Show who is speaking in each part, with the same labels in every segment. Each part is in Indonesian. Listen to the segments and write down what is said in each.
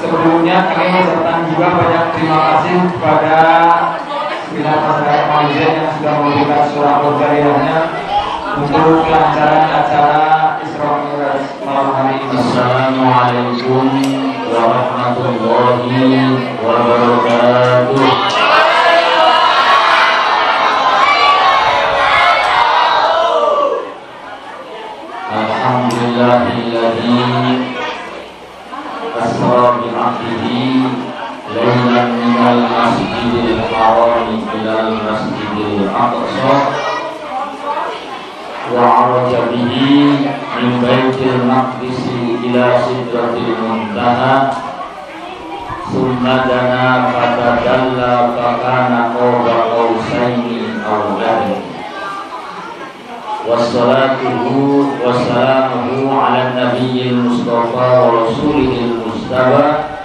Speaker 1: Sebelumnya kami mengucapkan juga banyak terima kasih kepada pihak masyarakat Malaysia yang sudah memberikan surat berjariahnya untuk kelancaran acara Isra Mi'raj malam hari ini.
Speaker 2: Assalamualaikum warahmatullahi wabarakatuh. Alhamdulillahilladzi asra bi 'abdihi lailan minal masjidil haram ilal masjidil aqsa wa 'araja bihi min baitil maqdis ila sidratil muntaha summa dana fatadalla fakana qaba qausaini aw adna. Wassalatuhu wassalamuhu ala nabiyyil mustafa wa rasulihil mustafa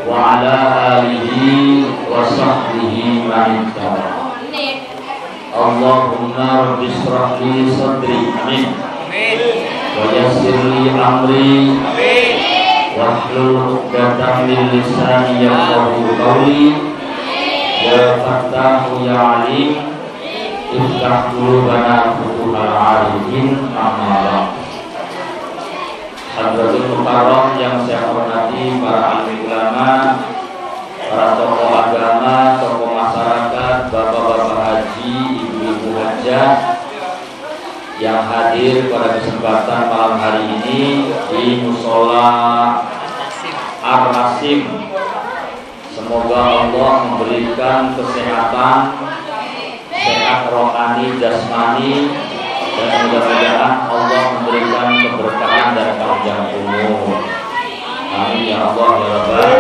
Speaker 2: wa ala alihi wa sahbihi man ittaba. Allahumma rabbi shrah li sadri, amin, wa yassir li amri, wahlul 'uqdatam min lisani yafqahu qawli. Ya Fattahu ya Alim, iftah qulubana futuhal arifin, amma ba'd. Hadratul Mukarram yang saya hormati, para alim ulama, para tokoh agama, tokoh masyarakat, bapak-bapak haji, ibu-ibu hajah yang hadir pada kesempatan malam hari ini di Musola Ar-Rasim. Semoga Allah memberikan kesehatan, sehat rohani, jasmani, dan mudah-mudahan Allah memberikan keberkahan dan panjang umur. Amin ya Allah ya Rabbal.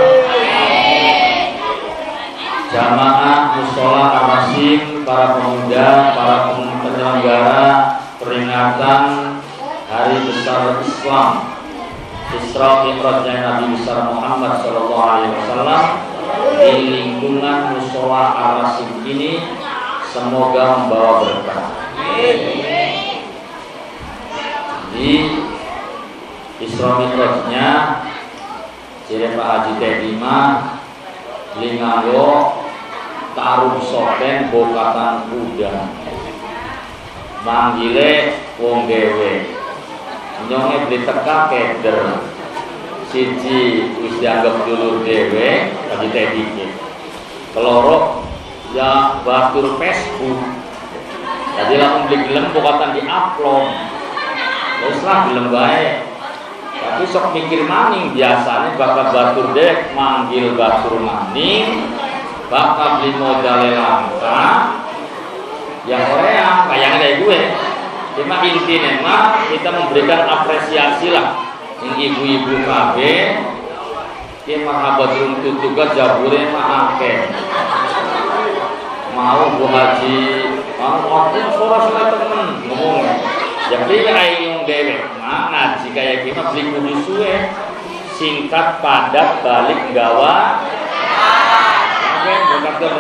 Speaker 2: Jamaah Musola Ar-Rasim, para pemuda, para penyelenggara peringatan Hari Besar Islam, Isra Mi'rajnya Nabi besar Muhammad SAW di lingkungan Musola Ar-Rasim ini, semoga membawa berkah. Di Isra Mi'rajnya Jere Pak Haji Tedima Lingayo taruh sopen bokatan kuda manggile wong dewe nyonge beli teka keder siji wis dianggap dulur dewe Haji Tedike keloro ya batur Facebook. Jadi langsung beli gelem bokatan di upload. Terus lah gelem bae. Tapi sok mikir maning, biasanya bakal batur dek manggil batur maning, bakal beli modal langka. Yang Korea kayaknya kayak gue. Cuma intinya mah kita memberikan apresiasi lah. Yang ibu-ibu KB, dia mahabatul tutugas jabure mah akeh. Mau Bu Haji, mau aku suara saya temen ngomong. Jadi ayo dewek, ngaji kayak gimana beli kudu suwe, singkat padat balik gawa. Oke, berkat dong.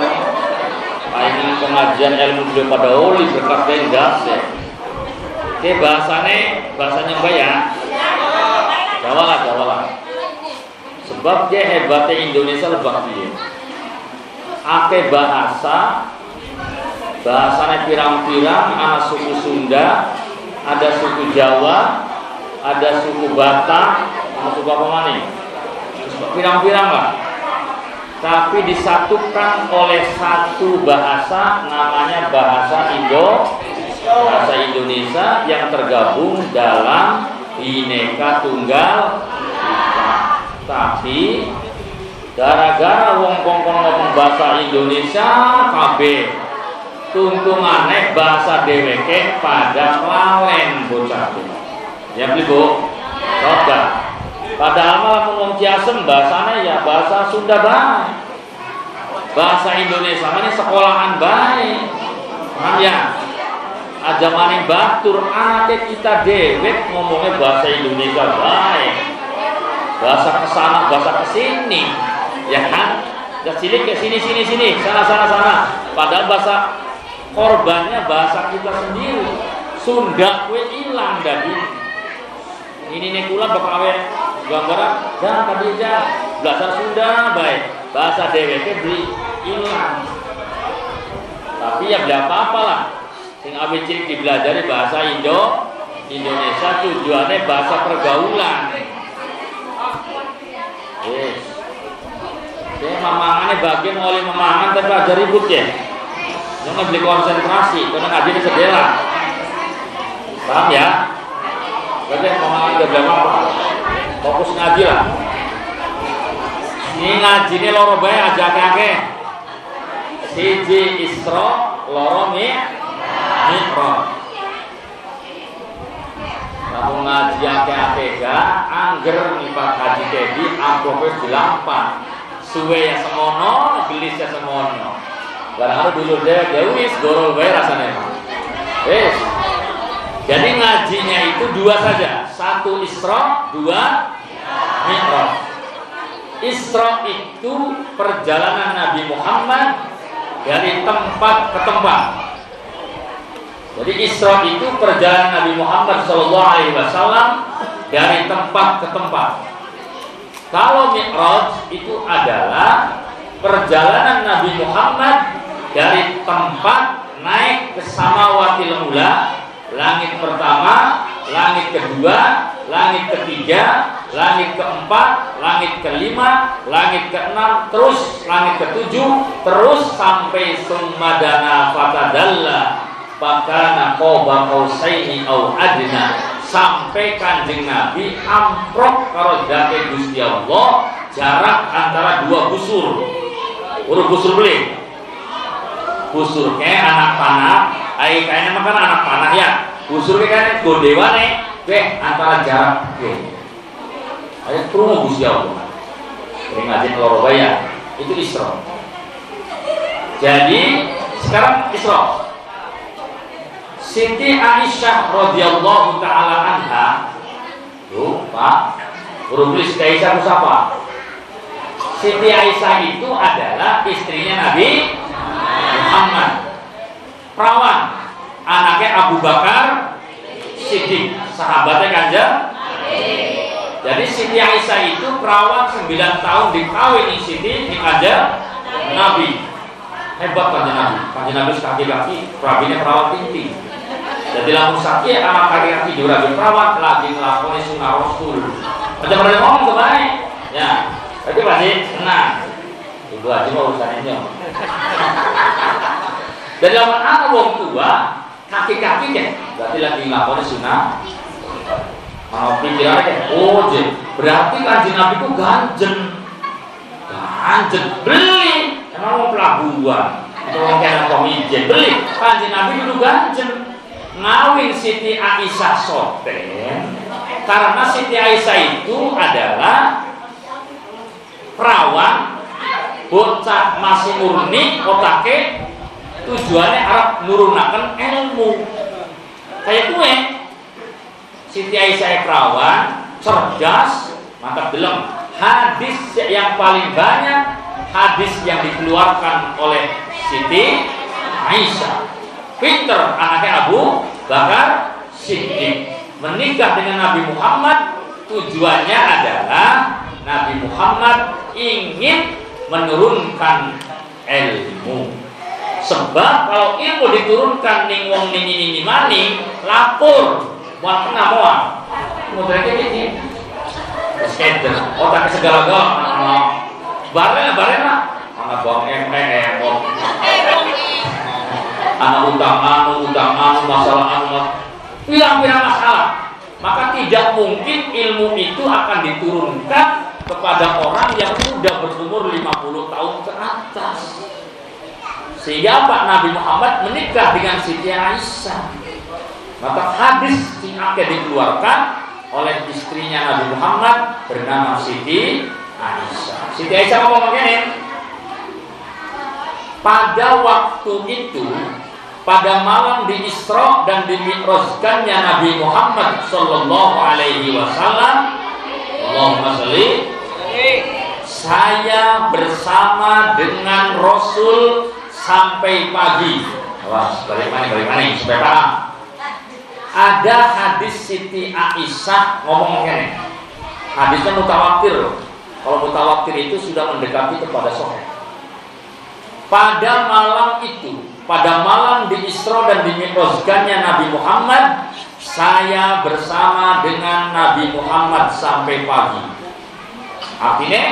Speaker 2: Palingan pengajian ilmu beliau pada oli berkat bendas ya. Oke, bahasanya mbak ya. Jawalah. Sebab dia hebatnya Indonesia lebak dia. Ake bahasanya pirang-pirang, ada suku Sunda, ada suku Jawa, ada suku Batak, ada suku apa mana? Pirang-pirang lah. Tapi disatukan oleh satu bahasa, namanya bahasa Indonesia yang tergabung dalam Bhinneka Tunggal Ika. Tapi gara-gara wong kongkong ngomong bahasa Indonesia kabeh tuntungannya bahasa DWK pada lalen bocah. Ya beli Bu, coba. Padahal malah ngomong Ciasem bahasanya ya bahasa Sunda baik, bahasa Indonesia ini sekolahan baik. Paham ya? Aja maning batur anaknya kita dewek ngomongnya bahasa Indonesia baik, bahasa kesana bahasa kesini, ya kan? Dah cilik ke sini, sana. Padahal bahasa korbannya bahasa kita sendiri. Sunda kue hilang dari ini nekula bakawe gambaran dan tadi aja belajar Sunda baik, bahasa DWP beli ilang. Tapi ya beli apa-apa lah. Sing awe cilik dibelajari bahasa Indonesia tujuannya bahasa pergaulan. Yes. Jadi mamangannya bagian oleh mamangan tapi aja ribut ya. Jangan beli konsentrasi, karena ngaji di sedela. Paham ya? Berarti mamangan gak bilang apa? Fokus ngaji lah. Ini ngaji ini loro bae aja akeh-akeh. Siji Isra, loro Mi'raj. Namun ngaji akeh-akeh gak angger nipat haji dedi amplopnya dilampan. Suwe ya semono, gelis ya semono. Barang dulu dia wis gorol bae rasanya. Wis. Jadi ngajinya itu dua saja, satu Isra, dua Mi'raj. Isra itu perjalanan Nabi Muhammad dari tempat ke tempat. Jadi Isra itu perjalanan Nabi Muhammad SAW dari tempat ke tempat. Kalau Mi'raj itu adalah perjalanan Nabi Muhammad dari tempat naik ke Samawatil Ula, langit pertama, langit kedua, langit ketiga, langit keempat, langit kelima, langit keenam, terus langit ketujuh, terus sampai Summadana Fatadalla Fakana Qoba Qausaini au adna, sampai Kanjeng Nabi amprok karo jake Gusti Allah jarak antara dua busur. Urut busur beli. Busur kayak anak panah, kayaknya makan anak panah ya. Busur kayak godewane, antara jarak ayo krungu Gusti Allah. Ini ngaji loro baya. Itu Isra. Jadi sekarang Isra. Siti Aisyah radhiyallahu taala anha. Tuh, Pak. Urut Siti Aisyah siapa? Siti Aisyah itu adalah istrinya Nabi Muhammad. Perawan, anaknya Abu Bakar Siddiq, sahabatnya Kanjeng. Jadi Siti Aisyah itu perawan 9 tahun dikawin Siti di Kanjeng Nabi. Hebat Kanjeng Nabi. Kanjeng Nabi kaki-kaki, perawinya perawan tinggi. Jadi lamun sakit anak kaki-kaki juragan perawan lagi ngelakoni sunnah Rasul. Macam mana ngomong kebaik? Ya. Tapi pasti tenang. Ibu aja mau urusannya. Dan lamun anak wong tua kaki-kaki kan berarti lagi ngelakoni sunnah. Mau pikiran kan, oh je, berarti Kanjeng Nabi itu ganjen beli, emang mau pelabuhan, atau mau kena komisen beli, Kanjeng Nabi itu ganjen ngawin Siti Aisyah soten, karena Siti Aisyah itu adalah perawan, bocah masih murni, otaknya tujuannya Arab nurunakan ilmu, kayak kue. Siti Aisyah perawan, cerdas, mantap delem. Hadis yang paling banyak, hadis yang dikeluarkan oleh Siti Aisyah. Pinter, anaknya Abu Bakar Siddiq. Menikah dengan Nabi Muhammad, tujuannya adalah Nabi Muhammad ingin menurunkan ilmu. Sebab kalau ilmu diturunkan ning wong nini maning, lapor. Muat kena muat, muternya ini, skater, otak segala-galanya, bareng, anak bang anak utang masalah pirang-pirang masalah, maka tidak mungkin ilmu itu akan diturunkan kepada orang yang sudah berumur 50 tahun ke atas. Sehingga Pak Nabi Muhammad menikah dengan Siti Aisyah. Maka hadis yang akan dikeluarkan oleh istrinya Nabi Muhammad bernama Siti Aisyah. Siti Aisyah ngomong begini, pada waktu itu, pada malam di Isra dan di Mi'rajkannya Nabi Muhammad Sallallahu Alaihi Wasallam, Allahumma sholli, saya bersama dengan Rasul sampai pagi. Awas, balik mana supaya paham. Ada hadis Siti Aisyah ngomong begini, hadisnya mutawatir, Kalau mutawatir itu sudah mendekati kepada sahih. Pada malam itu, pada malam di Isra dan di Mi'rajkannya Nabi Muhammad, saya bersama dengan Nabi Muhammad sampai pagi. Artinya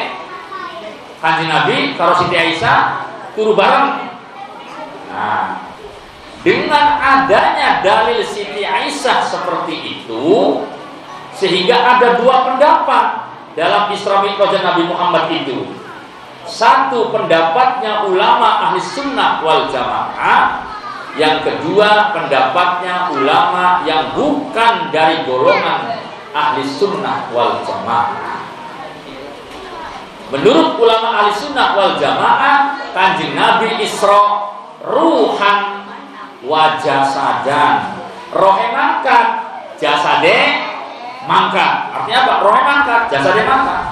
Speaker 2: Kanjeng Nabi karo Siti Aisyah turu bareng. Nah, dengan adanya dalil Siti Aisyah seperti itu, sehingga ada dua pendapat dalam Isra Mi'raj Nabi Muhammad itu. Satu pendapatnya ulama ahli sunnah wal jamaah, yang kedua pendapatnya ulama yang bukan dari golongan ahli sunnah wal jamaah. Menurut ulama ahli sunnah wal jamaah, Kanjeng Nabi Isra ruhan wa jasadan. Rohe mangkat, jasade mangkat. Artinya apa? Rohe mangkat, jasade mangkat.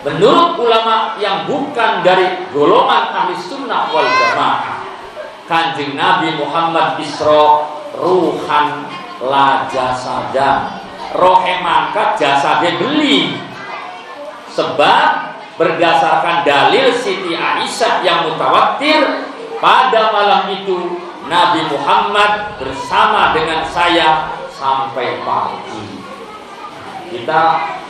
Speaker 2: Menurut ulama yang bukan dari golongan ahli sunnah wal jamaah, Kanjeng Nabi Muhammad Isra ruhan la jasadan. Rohe mangkat, jasade beli. Sebab berdasarkan dalil Siti Aisyah yang mutawatir, pada malam itu Nabi Muhammad bersama dengan saya sampai pagi. Kita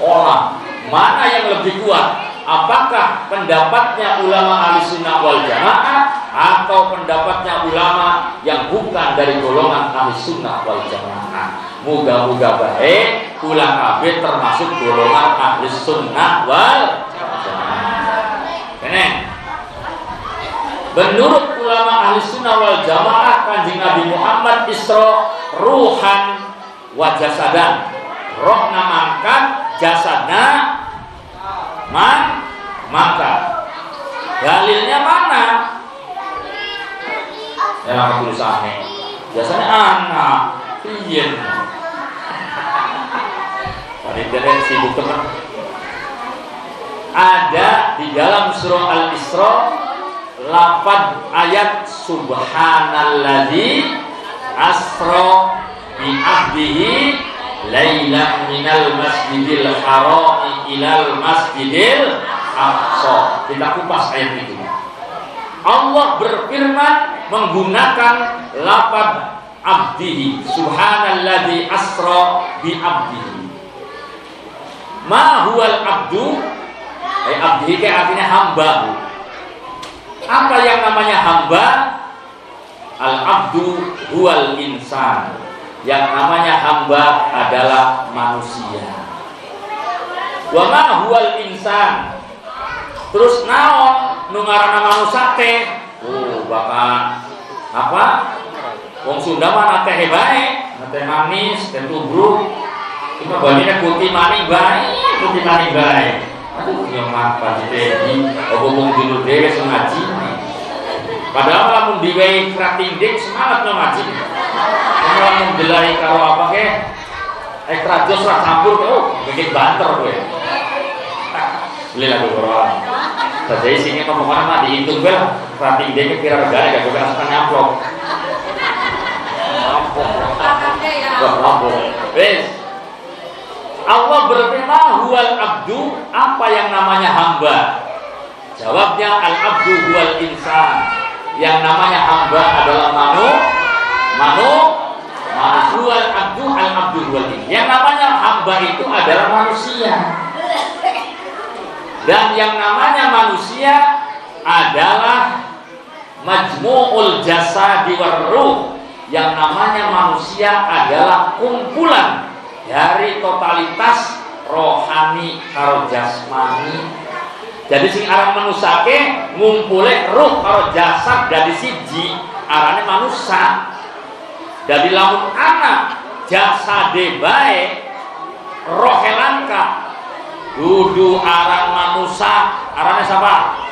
Speaker 2: olah mana yang lebih kuat, apakah pendapatnya ulama ahli sunnah wal jamaah atau pendapatnya ulama yang bukan dari golongan ahli sunnah wal jamaah. Moga-moga baik ulang kabeh termasuk golongan ahli sunnah wal jamaah. Menurut ulama ahli sunnah wal jamaah, Kanjeng Nabi Muhammad Isra ruhan wa jasadan. Rohna mangkat, jasadna mangkat. Dalilnya mana? Ya tulisannya. Biasanya anak, piyen. Internet sibuk teman. Ada di dalam surah Al-Isra lafaz ayat subhanalladzi asra bi 'abdihi lailan minal masjidil haram ilal masjidil aqsa. Kita kupas ayat itu. Allah berfirman menggunakan lafaz abdihi, subhanalladzi asra bi 'abdihi. Ma huwal abdu? Abdi itu artinya hamba. Apa yang namanya hamba? Al abdu huwal insan. Yang namanya hamba adalah manusia. Wa ma huwal insan? Terus naon nu ngaranna manusia teh? Bapak apa? Wong Sunda mah teh bae, teh manis, teh tubruk. Cuma banyak putih maning baik, putih maning baik. Aduh, yang apa jadi? Obong dulu deh sengaji. Padahal lamun diwehi krating dek semangat ngaji. Lamun delai karo apa ke? Ekstra jos lah campur bikin banter gue. Beli lagu orang. Jadi sini ngomongan mah dihitung bel. Krating deknya kira regane gak gue asal nyamplok. Lampung. Wes. Allah berfirman huwal abdu, apa yang namanya hamba? Jawabnya al abdu huwal insan. Yang namanya hamba adalah huwal abdu al abdu huwal insan. Yang namanya hamba itu adalah manusia. Dan yang namanya manusia adalah majmu'ul jasadi war ruh. Yang namanya manusia adalah kumpulan dari totalitas rohani karo jasmani. Jadi sing aran manusake ngumpule ruh karo jasad dari siji arane manusia. Jadi lamun anak jasade bae rohe langka dudu aran manusia arane siapa?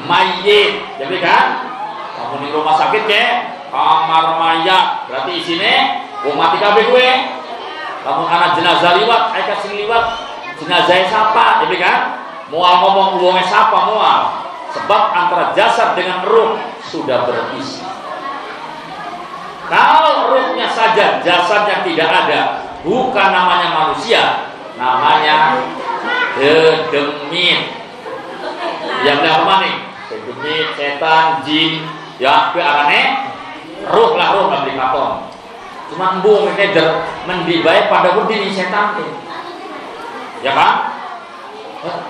Speaker 2: Mayit. Jadi kan kamu di rumah sakit ke kamar mayat berarti isine wong mati kabeh kowe. Kamu anak jenazah liwat, ayat sing liwat, jenazahnya siapa, jadi kan? Mual ngomong uangnya siapa mual? Sebab antara jasad dengan ruh sudah berisi. Kalau ruhnya saja, jasadnya tidak ada, bukan namanya manusia, namanya Dedemit. Yang apa maning? Dedemit, setan, jin, ya arane roh aplikator. Cuma embung ngeder mendibai pada budi setan tuh. Ya kan?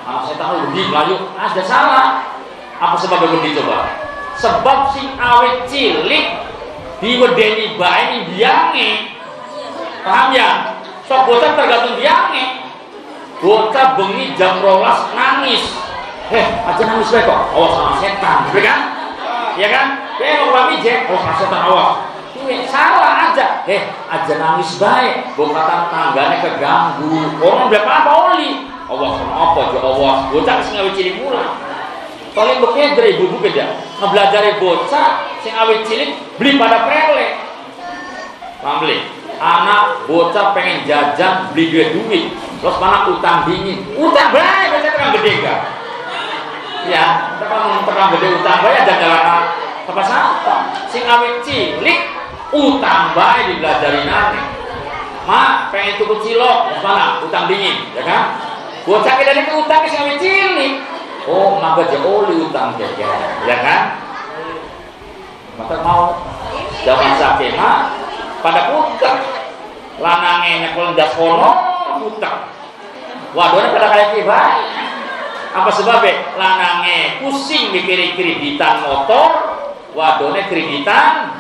Speaker 2: Anak setan budi melayu, ada salah. Apa sebabnya budi coba? Sebab sing awet cilik diwedeni bae ni biange. Paham ya? Sok bocah tergantung biange. Bocah bengi jam 12 nangis. Aja nangis bae kok. Awas sama setan, bener kan? Ya kan? Mau kami je, awas sama setan awas. Salah aja. Aja nangis bae. Bokatan tanggane keganggu. Orang berapa apa oli? Awas sama apa aja awas. Bocah sing awet cilik mula. Paling beknya dari ibu beda. Ngebelajari bocah sing awet cilik beli pada prele. Paham beli? Anak bocah pengen jajan beli duit. Terus mana utang dingin? Utang bae baca terang gede gak? Ya, terang gede utang bae ada jalan apa sapa? Sing awet cilik utang bae dibelajari nane. Mak pengen tuku cilok, terus mana utang dingin, ya kan? Bocah kita dari utang sing awet cilik. Oh, maka dia oli utang jajan, ya kan? Maka mau zaman sakema pada putar lanange nyekol ndas kono putar. Waduhnya pada kayak baik. Apa sebabnya? Lanange pusing mikir kreditan motor, waduhnya kreditan.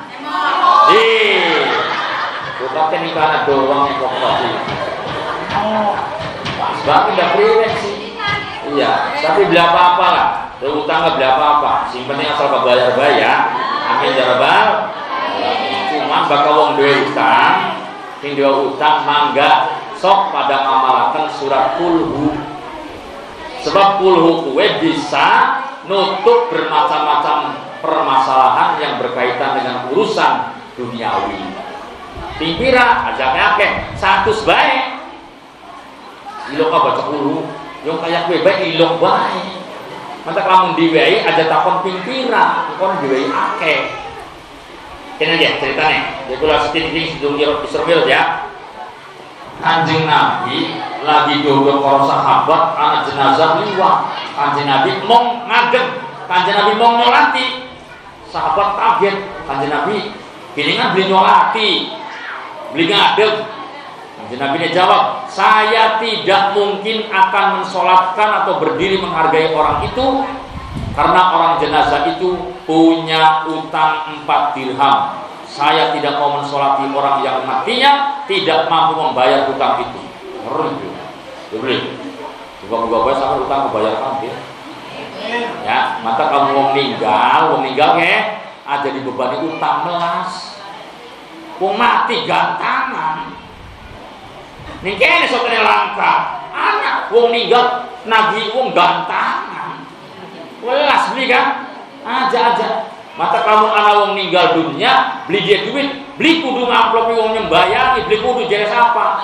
Speaker 2: Bukan ini karena doangnya kok. Sebab tidak priwet sih. Iya, tapi beli apa-apa lah. Utang nggak beli apa-apa. Sing penting asal bayar. Amin jarabal. Cuma bakal wong duwe utang, sing duwe utang mangga sok pada ngamalaken surat kulhu. Sebab kulhu kuwe bisa nutup bermacam-macam permasalahan yang berkaitan dengan urusan duniawi. Pimpira ajaknya akeh 100 bae. Ilok baca kulhu. Yang kayak gue baik ilok baik. Mata kamu diwehi aja takon pimpira, kon diwehi akeh. Kene aja ceritanya. Jadi kalau sedikit sebelum Israel ya. Kanjeng Nabi lagi duduk para sahabat anak jenazah liwat. Kanjeng Nabi mau ngadeg, Kanjeng Nabi mau nyolati. Sahabat kaget, Kanjeng Nabi gilingan beli nyolati. Beli ngadeg. Kanjeng Nabi jawab, saya tidak mungkin akan mensolatkan atau berdiri menghargai orang itu karena orang jenazah itu punya utang 4 dirham. Saya tidak mau mensolati orang yang matinya tidak mampu membayar utang itu. Ngeri itu. Dibeli. Coba sampai utang membayarkan dia. Ya, maka kamu mau meninggal ada dibebani utang melas. Wong mati gantangan. Ning kene sok kene langka. Anak wong ninggal nagih wong gantangan. Welas beli kan? Aja. Mata kamu anak wong ninggal dunia, beli dia duit, beli kudu ngamplopi wong nyembayangi, beli kudu jadi siapa?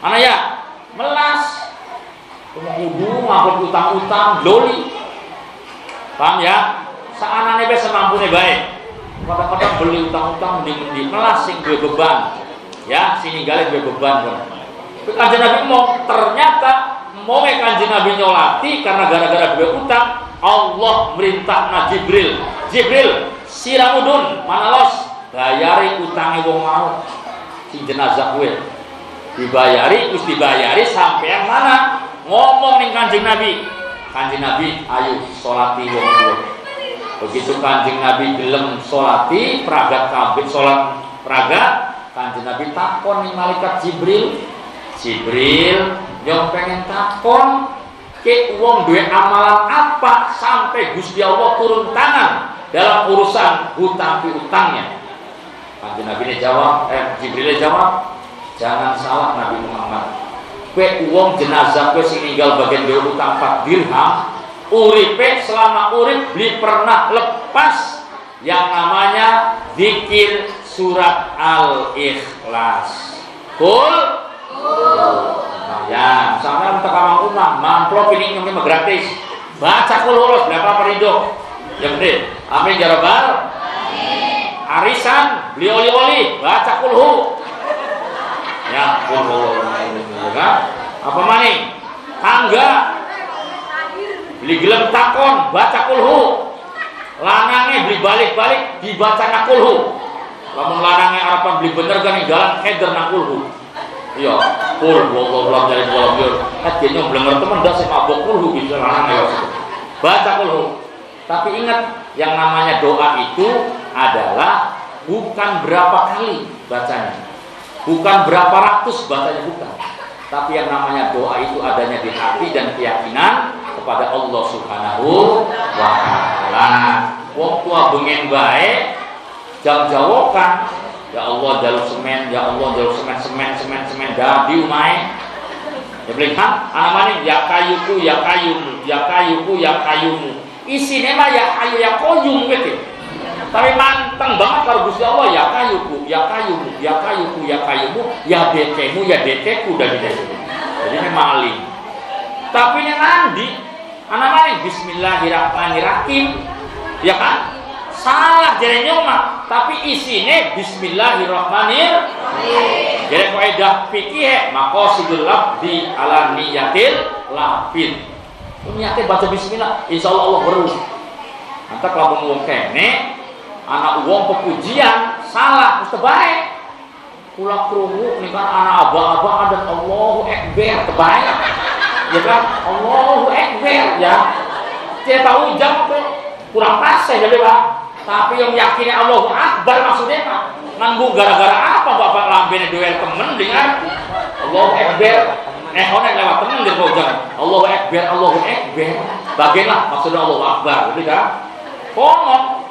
Speaker 2: Anak ya, melas. Kudu ngamplopi utang-utang, loli. Paham ya? Saanane be semampune bae. Kadang-kadang beli utang-utang mending melas sing duwe beban. Ya, sini ninggalin duwe beban kon. Kanjeng Nabi mau ternyata mau Kanjeng Nabi nyolati karena gara-gara duwe utang Allah merintah na Jibril siramudun manalos bayari utangi wong mau si jenazah gue dibayari sampai yang mana ngomong nih Kanjeng Nabi ayo solati wong gue. Begitu Kanjeng Nabi gelem solati pragat kabeh solat pragat Kanjeng Nabi takon nih malaikat Jibril yang pengen takon ke wong duwe amalan apa sampai Gusti Allah turun tangan dalam urusan hutang piutangnya. Kanjeng Nabi Jibril jawab, jangan salah Nabi Muhammad. Kowe wong jenazah kowe sing ninggal bagian duwe utang 4 dirham, uripe selama urip beli pernah lepas yang namanya zikir surat Al-Ikhlas. Kul ya, sampai untuk kamang rumah, mamplok ini mah gratis. Baca kul berapa perindo? Yang penting, amin jarabal. Arisan, beli oli-oli, baca kulhu. Ya, kulhu. Apa maning? tangga beli gelem takon baca kulhu, lanangnya beli balik-balik dibaca nakulhu. Lamun lanangnya harapan beli bener kan yang jalan header nakulhu. Iya, kulhu Allah dari bola biar hatinya blenger temen dah saya mabok kulhu bisa lanangnya baca kulhu. Tapi ingat, yang namanya doa itu adalah bukan berapa kali bacanya, bukan berapa ratus bacanya, bukan. Tapi yang namanya doa itu adanya di hati dan keyakinan kepada Allah Subhanahu wa Ta'ala. Wong tua bengen bae jam jawokan, ya Allah jalur semen, ya Allah jalur semen dadi umae. Ya belikan anak maning ya kayuku ya kayumu, ya kayuku ya kayumu. Isine mah ya ayu ya koyum gitu. Tapi manteng banget kalau Gusti Allah ya kayuku, ya kayumu, ya kayuku, ya kayumu, ya dekemu, ya dekeku dari desa. Jadi ini maling. Tapi yang nandi anak maling Bismillahirrahmanirrahim, ya kan? Salah jadi nyoma, tapi isine Bismillahirrahmanirrahim. Jadi kaidah fikih maqasidul labdi ala niyatil labid. Niatnya baca bismillah, insya Allah beru. Nanti kalau ngomong kene, anak uang pepujian salah, mesti baik. Pulang kerungu, nih kan anak abah-abah ada Allahu Akbar, terbaik. Ya kan, Allahu Akbar, ya. Dia tahu jam tuh kurang pas ya, jadi pak. Tapi yang yakinnya Allahu Akbar maksudnya pak. Nanggu gara-gara apa bapak lambene duel temen dengan Allahu Akbar. Onek lewat temen dia kau jangan Allahu Akbar, Allahu Akbar. Bagianlah maksudnya Allahu Akbar, gitu kan? Ngomong,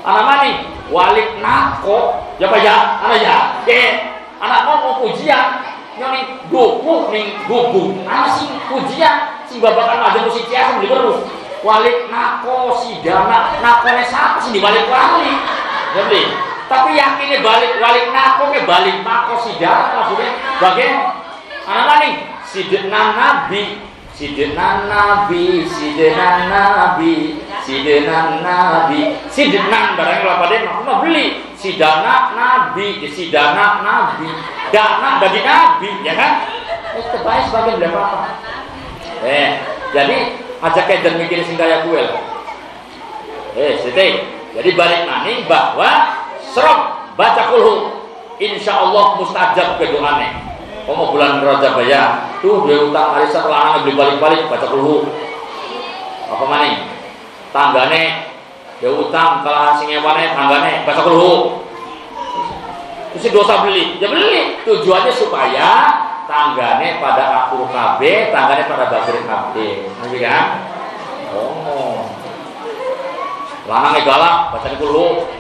Speaker 2: anak mani walik nako, ya pak ya, anak ya, anak ngomong pujian, yang duku ning gubung, anak sih pujian, si babakan aja musik ciasem di baru, walik nako si dana, nakone siapa sih di balik walik, jadi. Tapi yakinnya balik nako ke balik nako si dana maksudnya bagian. Anak maning sidena nabi, sidena nabi, sidena nabi, sidena nabi, sidena barangnya apa deh mau beli sidana nabi, sidana nabi, dana dari nabi, ya kan? Terbaik sebagai berapa apa? Jadi ajak keder mikir singgaya kue lah. Jadi balik maning bahwa serap baca kulhu, insya Allah mustajab kedoane. Mau bulan Rajab ya, tuh dia utang arisan lanang beli balik-balik baca kulhu. Apa maning? Tanggane dia utang kalau sing ewane tanggane baca kulhu. Terus dosa beli, ya beli. Tujuannya supaya tanggane pada akur KB, tanggane pada bagir KB. Ngerti kan? Oh. Lanang galak baca kulhu.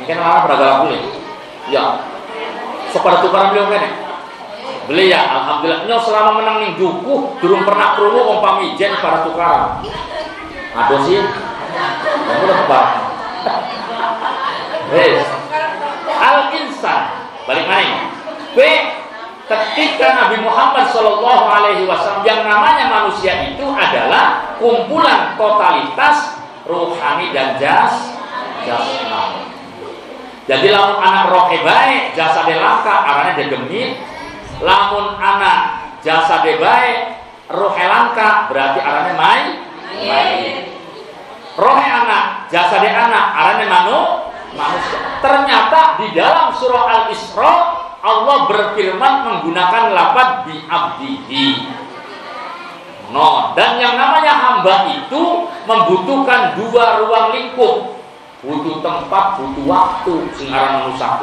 Speaker 2: Ini kan lanang pada galak beli. Ya. Sepada tukaran beliau kan? Beli ya, alhamdulillah. Nyo selama menang ning duku, durung pernah krungu wong pamijen para tukaran. Aduh sih. Kamu udah kebak. Al-insan balik maning. Ketika Nabi Muhammad SAW yang namanya manusia itu adalah kumpulan totalitas rohani dan jasmani. Jadi lamun anak rohe baik, jasade langka, arane degemit. Lamun anak jasade baik, rohe langka, berarti arane mai. Rohe anak, jasade anak, arane manusia. Ternyata di dalam surah Al-Isra Allah berfirman menggunakan lafaz bi abdihi. Dan yang namanya hamba itu membutuhkan dua ruang lingkup. Butuh tempat, butuh waktu sing aran manusia.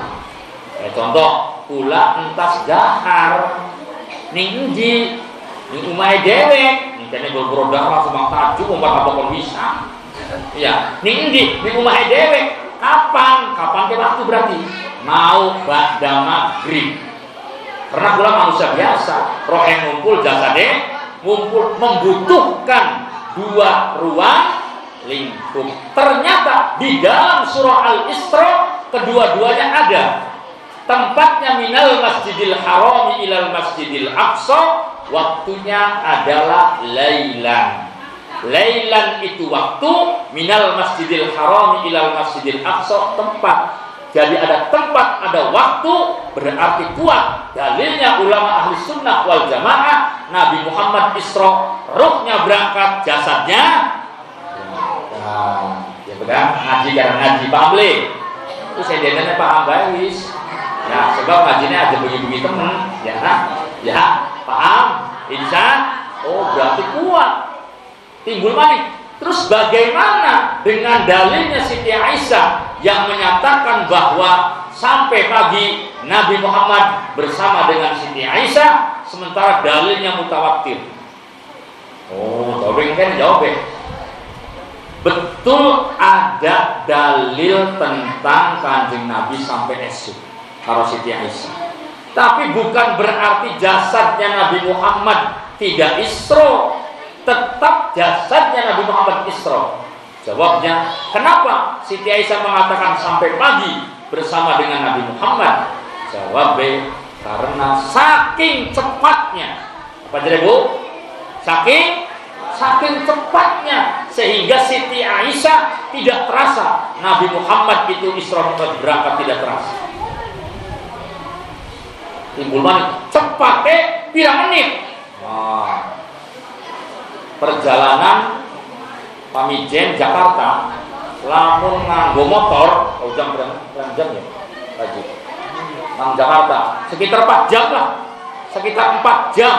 Speaker 2: Contoh, kula entas dahar ning endi? Ning omahe dhewe. Ning kene gol dahar semang tajuk umpat apa kon bisa. Iya, ning endi? Ning omahe dhewe. Kapan? Kapan ke waktu berarti? Mau ba'da maghrib. Karena kula manusia biasa, roh yang ngumpul jasade ngumpul membutuhkan dua ruang lingkup. Ternyata di dalam surah Al-Isra kedua-duanya ada. Tempatnya minal masjidil harami ilal masjidil aqsa, waktunya adalah lailan. Lailan itu waktu, minal masjidil harami ilal masjidil aqsa tempat. Jadi ada tempat, ada waktu, berarti kuat. Dalilnya ulama ahli sunnah wal jamaah Nabi Muhammad Isra, ruhnya berangkat, jasadnya ya benar, ngaji karena ngaji paham le. Itu saya dengarnya paham guys. Ya, sebab ngajinya aja bagi-bagi temen, ya paham, insan. Oh berarti kuat, timbul manik. Terus bagaimana dengan dalilnya Siti Aisyah yang menyatakan bahwa sampai pagi Nabi Muhammad bersama dengan Siti Aisyah, sementara dalilnya mutawatir? Oh, jawab. Betul ada dalil tentang Kanjeng Nabi sampai esok kalau Siti Aisyah. Tapi bukan berarti jasadnya Nabi Muhammad tidak Isra. Tetap jasadnya Nabi Muhammad Isra. Jawabnya, kenapa Siti Aisyah mengatakan sampai pagi bersama dengan Nabi Muhammad? Jawabnya, karena saking cepatnya. Apa jadi Bu? Saking cepatnya sehingga Siti Aisyah tidak terasa Nabi Muhammad itu Isra Mi'raj berangkat, tidak terasa. Timbul manik cepatnya pirang menit. Perjalanan Pamijen Jakarta lamun nganggo motor jam berapa jam ya Haji nang Jakarta sekitar 4 jam lah, sekitar 4 jam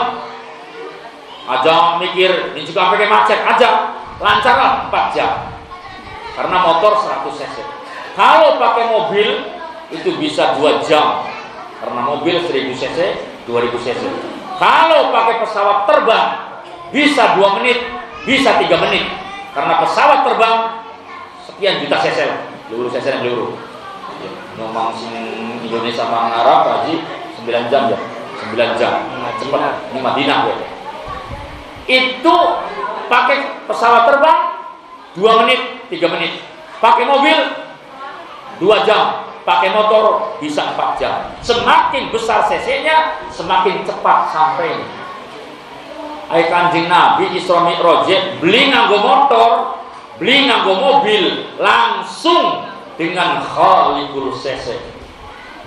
Speaker 2: aja mikir ini juga pakai macet aja lancar lah 4 jam karena motor 100 cc. Kalau pakai mobil itu bisa 2 jam karena mobil 1000 cc 2000 cc. Kalau pakai pesawat terbang bisa 2 menit, bisa 3 menit. Karena pesawat terbang sekian juta cc lah. Luruh cc yang luruh. Ngomong Indonesia sama Arab Haji 9 jam ya. 9 jam. Cepat. Ini Madinah ya. Itu pakai pesawat terbang 2 menit, 3 menit. Pakai mobil 2 jam. Pakai motor bisa 4 jam. Semakin besar cc-nya, semakin cepat sampai. Ai Kanjeng Nabi Isra Mi'raj beli nganggo motor, beli nganggo mobil, langsung dengan Khaliqul Cc,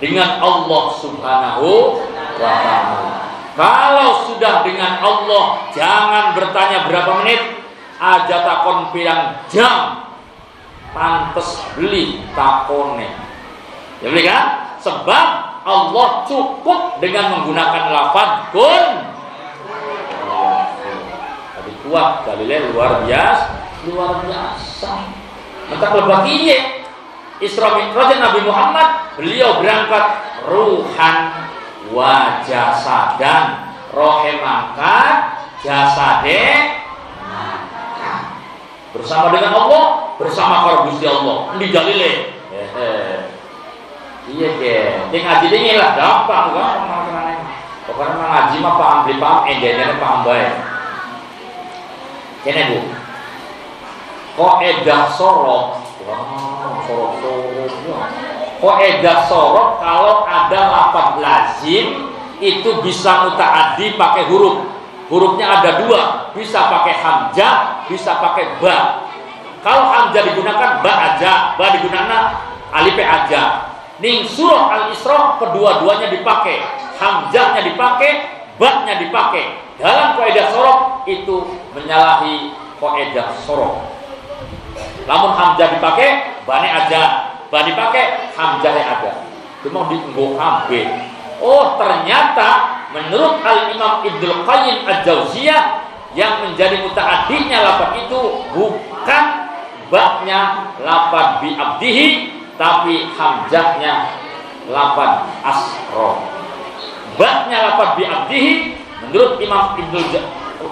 Speaker 2: dengan Allah Subhanahu wa ta'ala. Kalau sudah dengan Allah, jangan bertanya berapa menit, aja takon pirang jam. Pantes beli takone. Ya beli kan? Sebab Allah cukup dengan menggunakan lafaz kun. Kuat dalilnya luar biasa. Maka lebih iye Isra Mi'raj Nabi Muhammad, beliau berangkat ruhan wa jasadan, rohe mangkat, jasade bersama dengan Allah, bersama karo Gusti Allah. Di dalile. Iya ke. Ning ngaji dingin lah gampang kan. Pokoknya ngaji mah paham endene paham bae. Kene Bu, kok edah sorot, kok edah sorot kalau ada lafaz lazim itu bisa mutaaddi pakai huruf. Hurufnya ada 2, bisa pakai hamzah, bisa pakai ba. Kalau hamzah digunakan ba aja, ba digunakan alif aja. Ning surah Al-Isra kedua-duanya dipakai, hamzahnya dipakai, ba-nya dipakai. Dalam kaidah sorok itu menyalahi kaidah sorok. Namun hamzah dipakai, bane aja, ba dipakai, hamzahnya ada. Itu mau dienggo ambe. Oh, ternyata menurut Al-Imam Ibnul Qayyim Al-Jauziyah yang menjadi mutaaddinya lafaz itu bukan ba-nya lafaz bi abdihi, tapi hamzahnya lafaz asra. Ba-nya lafaz bi abdihi menurut Imam Ibnul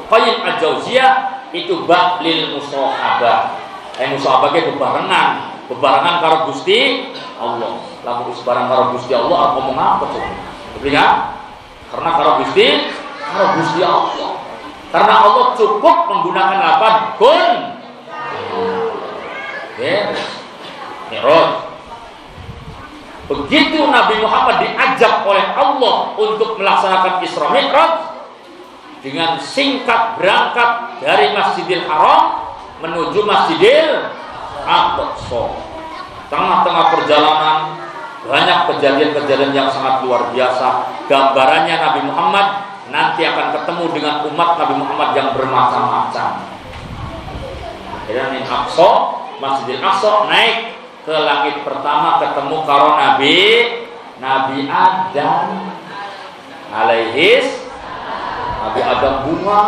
Speaker 2: Qayyim Al-Jauziyah itu ba lil musahabah. Musahabah ge bebarengan karo Gusti Allah. Lamun bebareng karo Gusti Allah ngomong apa coba? Lihat. Karena karo Gusti Allah. Karena Allah cukup menggunakan lafaz kun. Mi'raj. Begitu Nabi Muhammad diajak oleh Allah untuk melaksanakan Isra Mi'raj, dengan singkat berangkat dari Masjidil Haram menuju Masjidil Aqsa. Tengah-tengah perjalanan banyak kejadian-kejadian yang sangat luar biasa. Gambarannya Nabi Muhammad nanti akan ketemu dengan umat Nabi Muhammad yang bermacam-macam. Akhirnya Aqsa, Masjidil Aqsa naik ke langit pertama, ketemu karo Nabi Adam alaihis. Nabi Adam bunga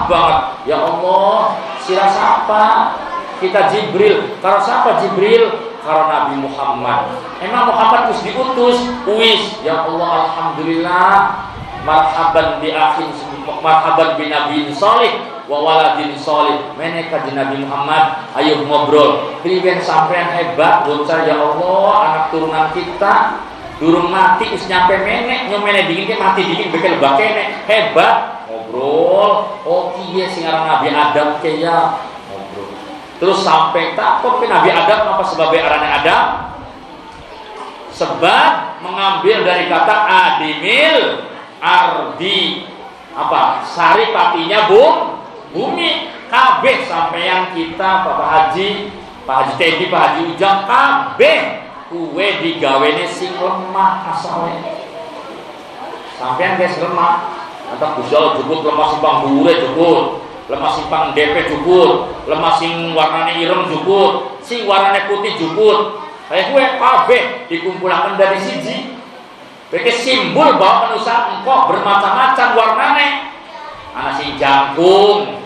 Speaker 2: banget. Ya Allah, sira siapa? Kita Jibril. Karo siapa Jibril? Karo Nabi Muhammad. Emang Muhammad harus diutus? Uis. Ya Allah, alhamdulillah. Marhaban bi akhin, marhaban bi nabiyyin shalih wa waladin shalih. Meneka di Nabi Muhammad, ayo ngobrol. Priben sampean hebat, bocah ya Allah, anak turunan kita durung mati wis nyampe menek, nyomene dingin mati dingin bekel bakene. Hebat, ngobrol. Oh iya sing aran Nabi Adam ke ya. Ngobrol. Terus sampai takut ke Nabi Adam apa sebabnya arane Adam? Sebab mengambil dari kata adimil ardi, apa sari patinya bumi. Kabeh sampeyan kita Bapak Haji, Pak Haji Teddy, Pak Haji Ujang, kabeh kue digawene sing lemah asale. Sampeyan guys lemah, antara gusal jukut lemah simpang dhuwure jukut, lemah simpang DP jukut, lemah sing warnane ireng jukut, sing warnane putih jukut. Kayak kue kabeh dikumpulkan dari siji. Beke simbol bahwa manusia engkau bermacam-macam warnane. Ana sing jangkung,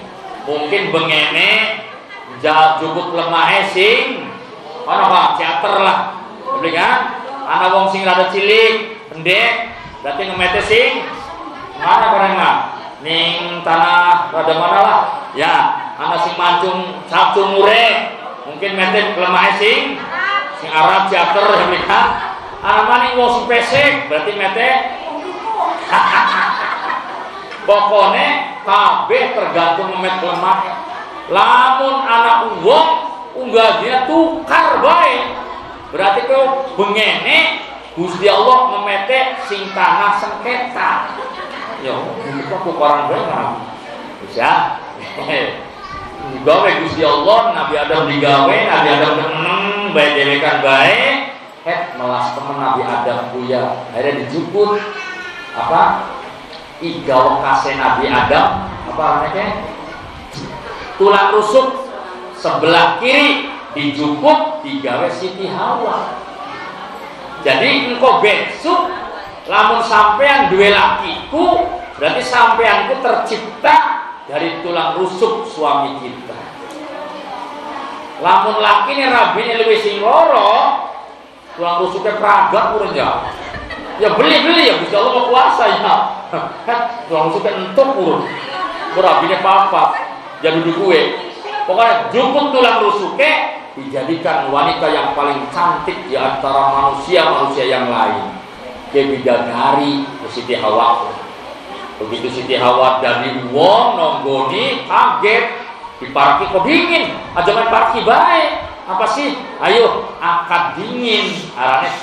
Speaker 2: mungkin bengene, jukut lemah sing ana Pak teater lah. Betul kan? Ana wong sing rada cilik, pendek, berarti ngemete sing mana bareng mah? Ning tanah rada mana lah? Ya, ana sing mancung sabtu mure, mungkin mete lemah sing Arab teater betul kan? Ana maning wong sing pesek, berarti mete. Pokoknya kabeh tergantung memet lemah. Lamun anak wong unggah dia tukar bae. Berarti kau bengene Gusti Allah memete sing tanah sengketa. Ya, itu tukaran bae kan. Bisa. Gawe Gusti Allah, Nabi Adam digawe, Nabi Adam meneng bae dewekan bae. Melas temen Nabi Adam buya. Akhirnya dijuput apa? Iga lokasi Nabi Adam apa namanya? Tulang rusuk sebelah kiri dijuput digawe Siti Hawa. Jadi engkau besok lamun sampean duwe lakiku, berarti sampeanku tercipta dari tulang rusuk suami kita. Lamun laki ini rabine luwih sing loro, tulang rusuknya peragat urun ya. Ya beli ya Gusti Allah mau kuasa ya. Tulang rusuknya entuk urun. Rabine papat. Jadi duduk gue. Pokoknya juput tulang rusuknya dijadikan wanita yang paling cantik di antara manusia yang lain. Dia bidadari Siti Hawa. Begitu Siti Hawa dari wong nonggoni kaget. Diparki kok dingin, aja main parki baik. Apa sih? Ayo akad dingin. Arane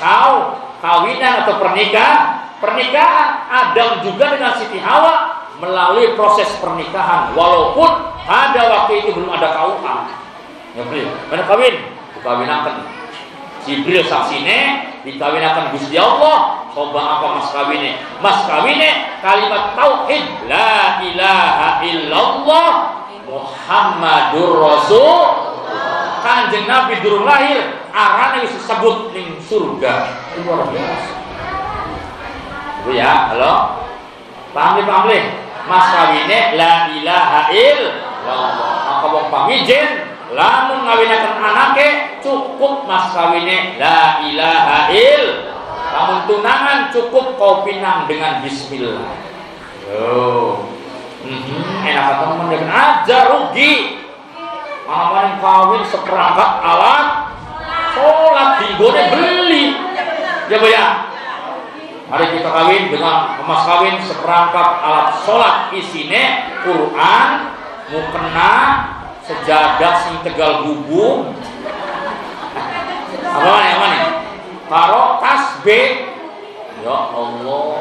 Speaker 2: kawinan atau pernikahan. Adam juga dengan Siti Hawa melalui proses pernikahan, walaupun pada waktu itu belum ada KUA. Ya beli, mana kawin? Dikawinakan Jibril saksine, dikawinakan Gusti Allah. Coba apa mas kawine? Mas kawine kalimat tauhid, la ilaha illallah Muhammadur Rasul. Kanjeng Nabi durung lahir, arane wis disebut ning surga. Luar biasa. Bu ya, halo. Paham. Mas kawine la ilaha illallah. Maka wong pamijen lamun ngawinaken anake cukup mas kawine la ilaha illallah. Lamun tunangan cukup kau pinang dengan bismillah. Yo. Enak temen dengan aja rugi. Mana kawin seperangkat alat sholat digone beli. Ya Bu ya. Mari kita kawin dengan emas kawin seperangkat alat sholat, isine Quran, mukena, sejadah sing tegal gubung. Apa nih? Karo tasbih. Ya Allah.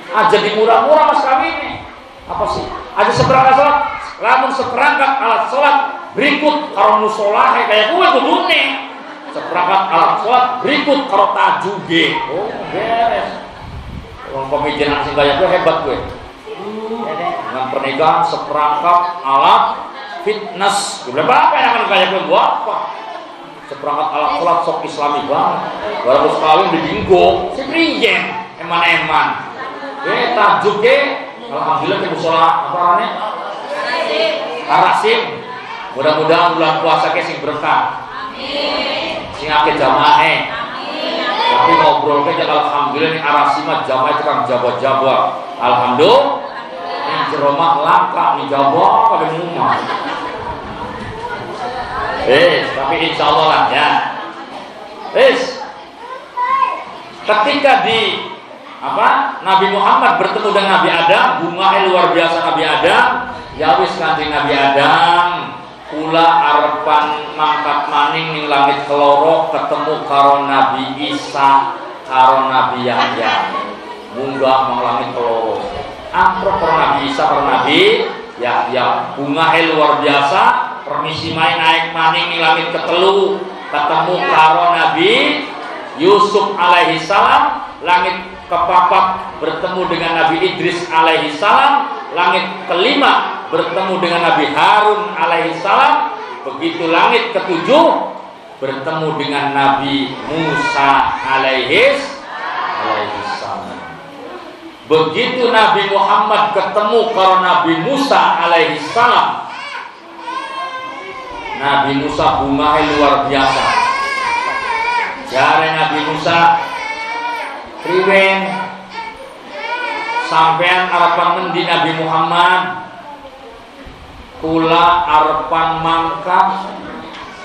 Speaker 2: Aja dimurah-murah mas kawin. Apa sih? Aja seperangkat sholat, lamun seperangkat alat sholat berikut karo musolahe kayak gue kudune. Seperangkat alat sholat berikut karo tajuge. Oh beres. Orang pemijinan sing kaya gue hebat gue. dengan pernikahan seperangkat alat fitness. Berapa yang akan kayak gue buat apa? Seperangkat alat sholat sok islami banget. Baru sekali di dinggo, si prinjen, eman-eman. Tajuk alhamdulillah ke musola apa namanya? Arasim. Mudah-mudahan bulan puasa sing berkah. Amin. Sing akeh jamaah. Tapi ngobrol ke alhamdulillah nih arasima jamaah itu kan jaba-jaba. Alhamdulillah. Ini jeromah langka nih jaba pada rumah. Tapi insya Allah lah ya. Ketika Nabi Muhammad bertemu dengan Nabi Adam, bunga luar biasa Nabi Adam. Ya wis kanjeng Nabi Adam, kula arepan mangkat maning ning langit keloro ketemu karo Nabi Isa karo Nabi Yahya. Munggah mang langit keloro. Amprok karo Nabi Isa karo Nabi Yahya. Bunga luar biasa. Permisi main naik maning ning langit ketelu ketemu karo Nabi Yusuf alaihi salam, langit kepapat bertemu dengan Nabi Idris alaihi salam, langit kelima bertemu dengan Nabi Harun alaihi salam, begitu langit ketujuh bertemu dengan Nabi Musa alaihi salam. Begitu Nabi Muhammad ketemu karo Nabi Musa alaihi salam, Nabi Musa bunga luar biasa. Jare Nabi Musa, riwen sampean arepan mendi Nabi Muhammad? Kula arepan mangkat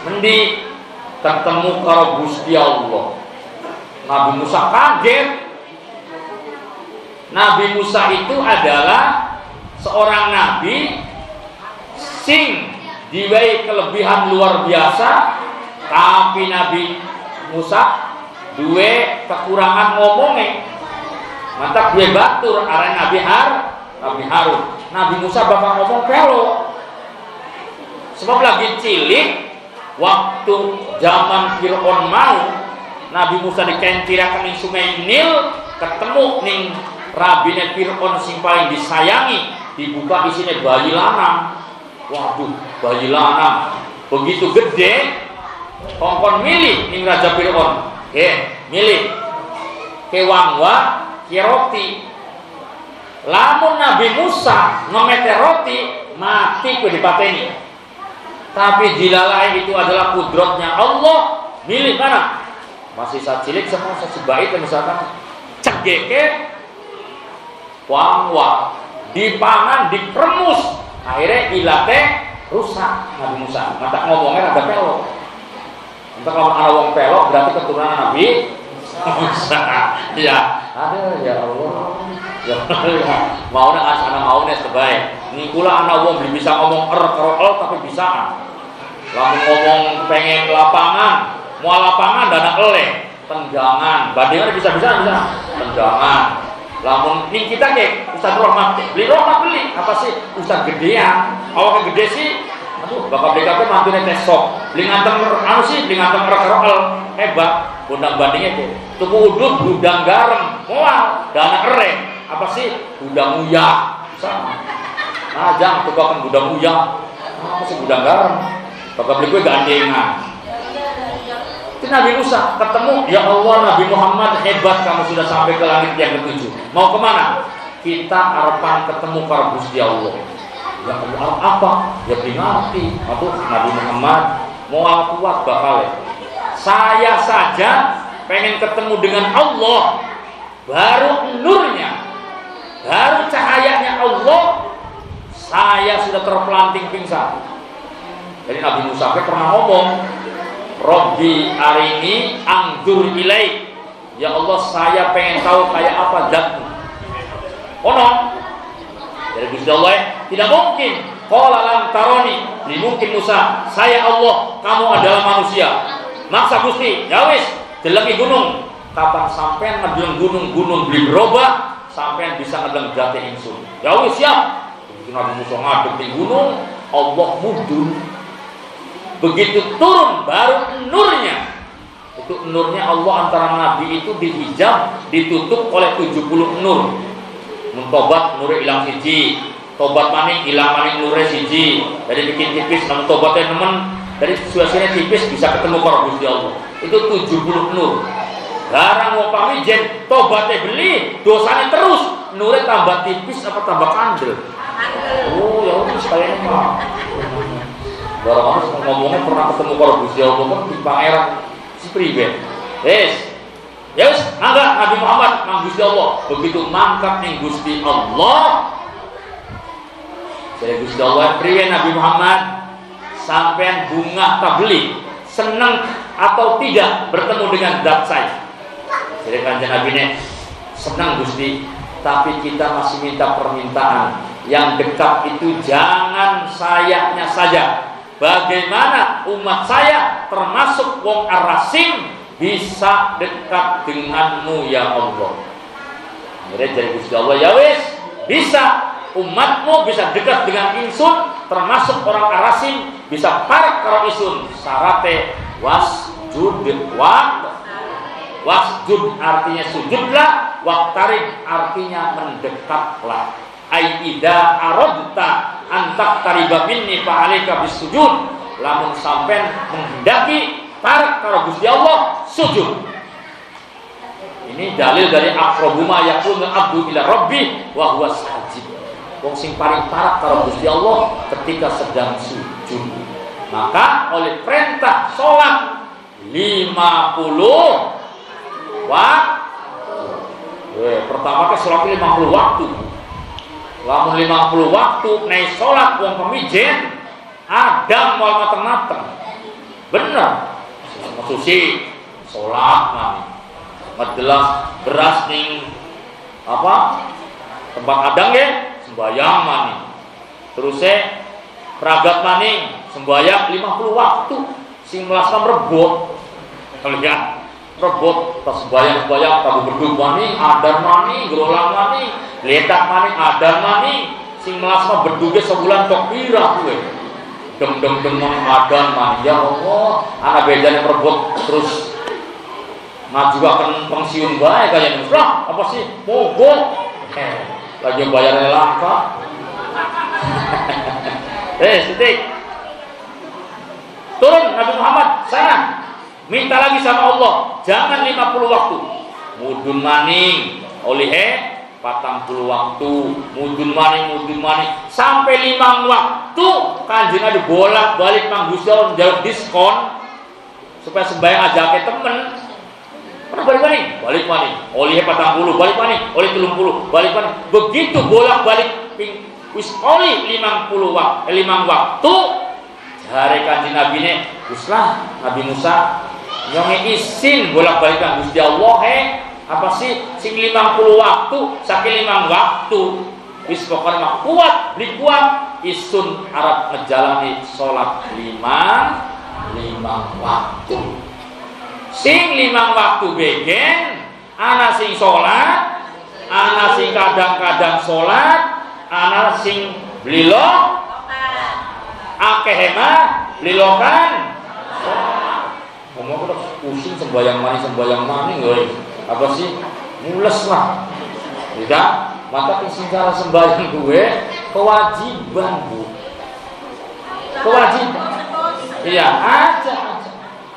Speaker 2: mendi ketemu karo Gusti Allah. Nabi Musa kaget. Nabi Musa itu adalah seorang nabi sing diwai kelebihan luar biasa, tapi Nabi Musa duwe kekurangan ngomongnya. Mantap duwe batur arek Nabi Harun. Nabi Musa bakal ngomong pelo. Sebab lagi cilik waktu zaman Fir'aun mau Nabi Musa dikencirakan ning Sungai Nil, ketemu ning rabine Fir'aun sing paling disayangi, dibuka isine bayi lanang. Waduh, bayi lanang begitu gede, kongkon milih ning Raja Fir'aun. Milih ke wangwa, ke roti. Lamun Nabi Musa ngomete roti, mati ku dipateni. Tapi dilalai itu adalah kudratnya Allah. Milih mana? Masih saat cilik semua sebaik misalkan cegeke wangwa, dipangan, dipremus. Akhirnya ilate rusak Nabi Musa. Mata ngomongnya ada pelok. Entah kalau ada wong pelok berarti keturunan Nabi Musa. Ya, ada ya Allah. Ya, maunya asana maunya sebaik. Nikula anak wong belum bisa ngomong karo tapi bisa. Lamun ngomong pengen lapangan, mau lapangan dana eleh, tendangan. Bandingan bisa. Tendangan. Lamun ning kita ke Ustaz Rahmat beli apa sih Ustaz gedean awake gede sih aduh bapak BKP mantune tesok beli nganteng rokel hebat bundang bandingnya tuh tuku udut gudang garam mual dana ere apa sih gudang uyah bisa ajang tukakan gudang uyah apa sih gudang garam bapak beli gue gandengan. Itu Nabi Musa ketemu, ya Allah Nabi Muhammad hebat kamu sudah sampai ke langit yang ketujuh. Mau kemana? Kita harapan ketemu karo Gusti Allah. Ya Allah apa? Ya ngerti. Aduh Nabi Muhammad mau kuat bakal. Saya saja pengen ketemu dengan Allah, baru nurnya, baru cahayanya Allah, saya sudah terpelanting pingsan. Jadi Nabi Musa pernah ngomong, Robbi arini angdur ilaik. Ya Allah saya pengen tahu kayak apa zatmu. Ono dari Gusti Allah tidak mungkin. Qala lam taroni. Tidak mungkin Musa. Saya Allah, kamu adalah manusia. Maksa Gusti. Ya wis, deleng gunung. Kapan sampean ngedeleng gunung beli berubah, sampean bisa ngedeleng jati ingsun. Ya wis siap. Begitu Nabi Musa ngadep di gunung, Allah mudun. Begitu turun baru nurnya. Itu nurnya Allah antara Nabi itu dihijab, ditutup oleh 70 nur. Muntobat nur ilang siji, tobat maning hilang maning nure siji dari bikin tipis namun tobatnya nemen dari situasinya tipis bisa ketemu karo Gusti Allah itu 70 nur. Garang wong pamijen tobatnya beli dosanya terus nure tambah tipis apa tambah kandel. Oh ya udah kayaknya mah barang harus ngomongnya pernah ketemu karo Gusti Allah kan di pangeran si priben. Ya wis, mangga Nabi Muhammad nang Gusti Allah. Begitu mangkat ning Gusti Allah. Jadi Gusti Allah priwe Nabi Muhammad sampean bunga tabli senang atau tidak bertemu dengan zat saya. Jadi kanjeng Nabi ne senang Gusti, tapi kita masih minta permintaan. Yang dekat itu jangan sayanya saja. Bagaimana umat saya termasuk wong Ar-Rasim bisa dekat denganmu ya Allah. Jadi Gusti Allah ya wis bisa umatmu bisa dekat dengan insun termasuk orang Ar-Rasim bisa parak karo insun syarate wasjud wasjud artinya sujudlah waqtarib artinya mendekatlah ai ida aradta antak tariba minni fa alika bisujud lamun sampean menghendaki parak karo Gusti Allah sujud. Ini dalil dari aqrabu ma yakunu abdu ila rabbi wa huwa sajid. Wong sing paling parak karo Gusti Allah ketika sedang sujud. Maka oleh perintah salat 50 waktu. Pertama ke salat 50 waktu. Lamun 50 waktu naik salat wong pemijen Adam moal mateng-mateng. Bener. Suci sholat mani ngedelas beras ning apa tempat adang ya sembayang mani terus peragat maning sembayang 50 waktu sing melaksanakan rebot kalian rebot tas sembayang tabu berdua maning adar maning gerolang maning letak maning adar maning sing melaksanakan berduga sebulan tok pirah gue dem adan man ya Allah anak bedanya merebut terus ngaju akan pensiun baik kayaknya lah apa sih mogok lagi bayarnya langka titik turun Nabi Muhammad sana minta lagi sama Allah jangan 50 waktu mudun maning oleh 40 waktu mudun maning sampai 5 waktu kanjeng ada bolak-balik Mang Gusti Allah njaluk diskon supaya sembahyang ajake temen. Pernah balik maning oleh 40 balik maning oleh 30 balik maning begitu bolak-balik wis oleh 5 waktu jare kanjeng Nabi ne Guslah Nabi Musa nyonge isin bolak-balik Kang Gusti Allah apa sih sing 50 waktu saking 5 waktu wis pokoknya kuat beli kuat isun Arab ngejalani sholat 5 waktu sing 5 waktu begen ana sing sholat ana sing kadang-kadang sholat ana sing blilo akeh mah blilokan ngomong terus pusing sembayang mani apa sih mules lah tidak maka cara sembahyang gue kewajiban iya aja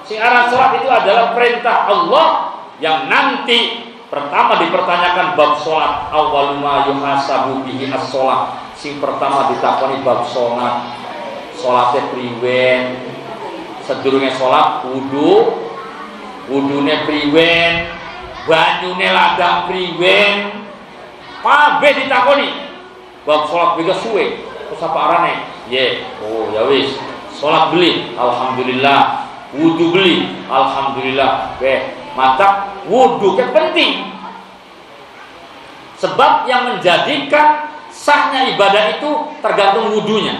Speaker 2: sing aran salat itu adalah perintah Allah yang nanti pertama dipertanyakan bab salat awwalu ma yuhasabu bihi as-shalah sing pertama ditakoni bab salat salate priwen sedurunge salat wudune priwen banyune ladang priwen kabeh ditakoni bab salat bega suwe terus apa arane oh ya wis salat beli alhamdulillah wudu beli alhamdulillah mantap wudu kan penting sebab yang menjadikan sahnya ibadah itu tergantung wudunya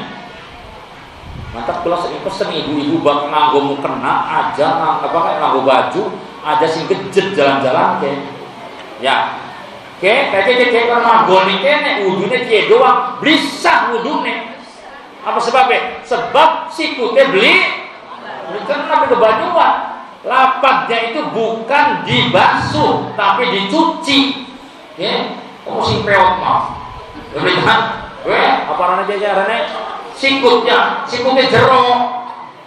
Speaker 2: mantap kalau sering pesen ibu-ibu bak nganggo mukena aja nganggo baju aja sing gejet jalan-jalan kayak nganggo kene wudune kiye doang blisah wudune apa sebabnya sebab sikute beli kan nabi kebanyuan lapaknya itu bukan dibasuh tapi dicuci kamu sing peot mah apa namanya jajarannya? Sikutnya jero.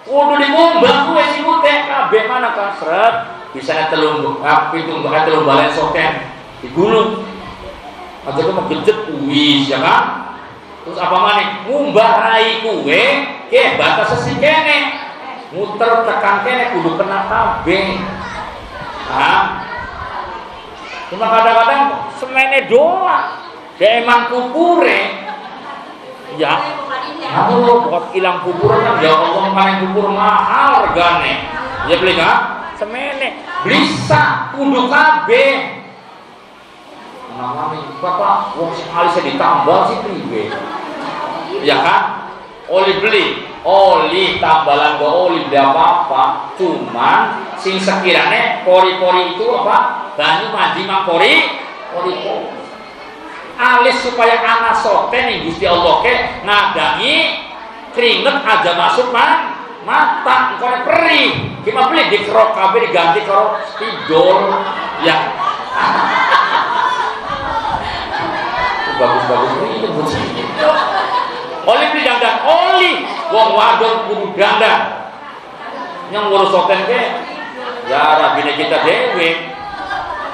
Speaker 2: Kudu dikumbang kuwe sikutnya kabeh mana kasret. Bisa telung pitung telung balen soken digulung. Aja kok gejet wis ya kan? Terus apa maneh? Ngumbah rai kuwe ke batas sesi kene. Muter tekan kene kudu kena kabeh. Cuma kadang-kadang semene doang. Dia emang kupure. Ya. Aku buat ilang kuburan kan ya Allah main kubur mahal regane. Ya beli enggak? Semene. Bisa kudu kabeh. Namanya Bapak wong sing alis ditambal sih priwe. Ya kan? Oli beli, oli tambalan go oli beli apa-apa. Cuman sing sekiranya pori-pori itu apa? Banyu mandi mak pori. Alis supaya anak soten nih Gusti Allah ke ngadangi keringet aja masuk mata engkau perih gimana beli dikerok kabeh diganti karo spidol ya bagus ini bucin oli beli dandan oli wong wadon kudu dandan yang ngurus soten ke ya rabine kita dewe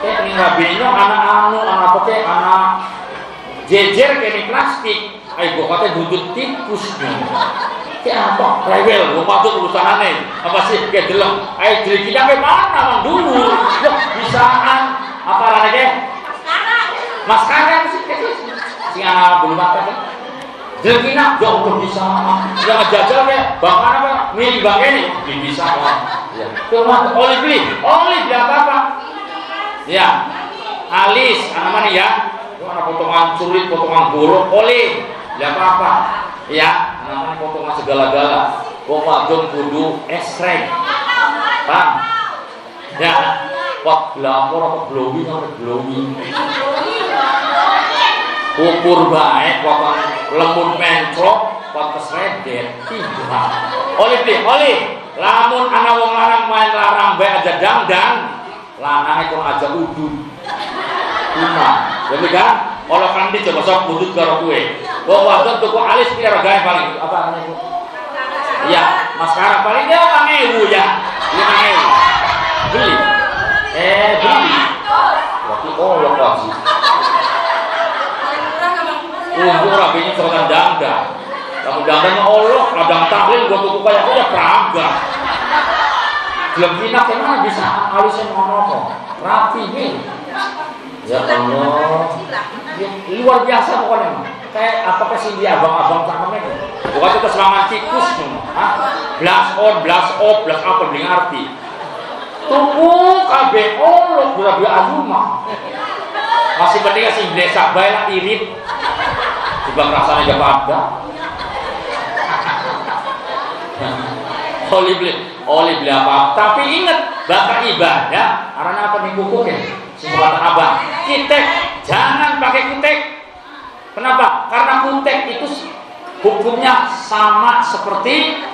Speaker 2: ini rabine anak apa ke anak jejer kene plastik, ayo gua kata duduk tikus nih. Kayak apa? Rewel, gua patut urusanane. Apa sih kayak deleng? Ayo jadi kita ke mana bang dulu? Loh, bisaan apa rananya? Maskara sih si anak belum makan kan? Jelkina, jauh bisa. Yang ngejajal ya, bahkan apa? Milih bang ini bisa kan? Ya. Cuma oli beli apa? Ya, alis, anak mana ya? Mana potongan sulit, potongan buruk, oli, ya apa? Ya, namanya potongan segala-gala. Wadon kudu esreng, bang. Ya, pot glamor apa glowing apa glowing. Ukur baik, potong lembut mencrok, pot kesredet, tiga. Oli, lamun anak wong larang main larang bae aja dangdang, lanangnya kok aja udun. Jadi kan, kalau kandi coba sok budut karo kue. Bawa wadon tuku alis pira regane paling apa namanya itu? Iya, maskara paling dia 5.000 ya. 5.000. Beli. Beli. Berarti lo kasih. Untuk rabinya seorang dangdang. Kamu dangdang Allah, ladang tahlil gua tuku kayak aja praga. Belum pinak emang bisa alisnya ngono kok. Rapi nih. Ya Allah, luar biasa pokoknya. Kayak apa sih dia abang-abang cakapnya? Bukan itu serangan tikus, blast off, blast apa beli ngerti? Tunggu kabeh Allah berarti azuma. Masih penting sih desa bae lah irit. Coba rasanya gak ada. Oli beli apa? Tapi ingat bakal ibadah. Karena apa nih kukuhnya? Kata abang, kutek jangan pakai kutek. Kenapa? Karena kutek itu hukumnya sama seperti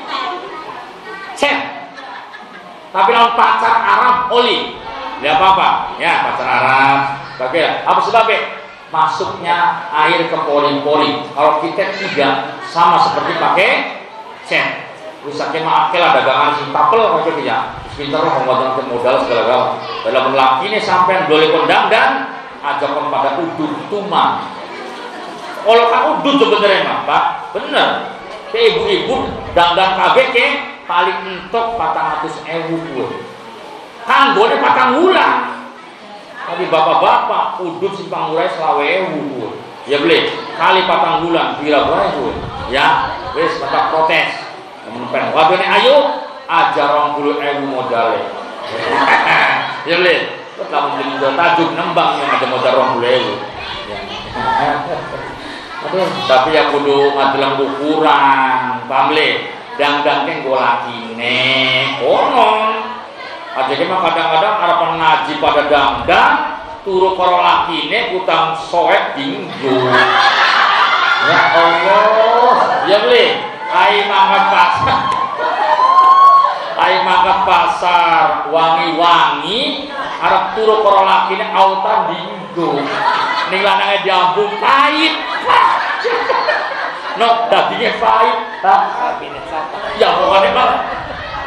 Speaker 2: cek. Tapi kalau pacar Arab oli, tidak apa-apa. Ya pacar Arab. Pakai apa sebabnya? Masuknya air ke pori-pori. Kalau kutek tidak sama seperti pakai cek. Rusaknya makel ada dagangan si tapel macam dia. Pintar lah pembuatan modal segala-gala. Dalam laki ini sampai boleh kondang dan ajakkan pada udut tuman. Kalau kan udut sebenarnya mah, Pak, bener. Ke ibu-ibu dandang kabeh ke paling entok 400.000 kanggone patang wulan. Tapi bapak-bapak udut simpang urai 20.000. Ya beli kali patang bulan pira bae ya. Wis bapak protes. Menempen wadone ayo aja 20.000 modalnya. Ya beli, kok kamu beli tajuk nembang yang ada modal 20.000. Tapi ya kudu ngadelang ukuran, paham le? Dangdangnya gue lakine, konon. Aja mah kadang-kadang harapan ngaji pada dangdang, turu karo lakine utang soek dinggo. Ya Allah, ya beli, ai mangkat pasar wangi-wangi arep turu karo lakine autan dinggo ning lanange diambung pahit no dagingnya pahit. Ya pokoknya malah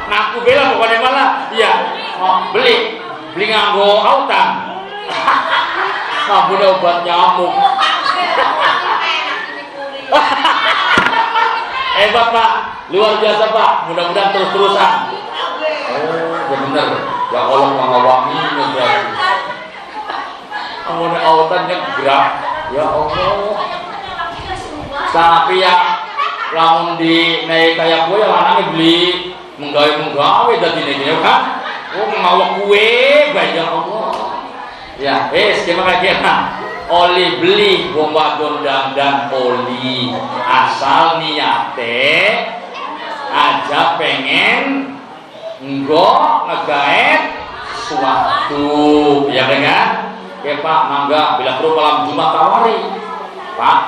Speaker 2: ngaku bela pokoknya malah iya beli nganggo autan. Sabun obat nyamuk. Hebat Pak, luar biasa Pak. Mudah-mudahan terus-terusan. Oh bener. Ya Allah mengawangi berarti. Amun autannya gerak. Ya Allah. Tapi ya lamun di naik kayak gue ya lanangnya beli menggawe dadi ini kan. Oh ngawak kue baik ya Allah. Ya, gimana kira? Oli beli wong wadon dan oli asal niate aja pengen nggo ngegaet suatu ya kan? Ya Pak, mangga bila perlu malam Jumat tawari. Pak,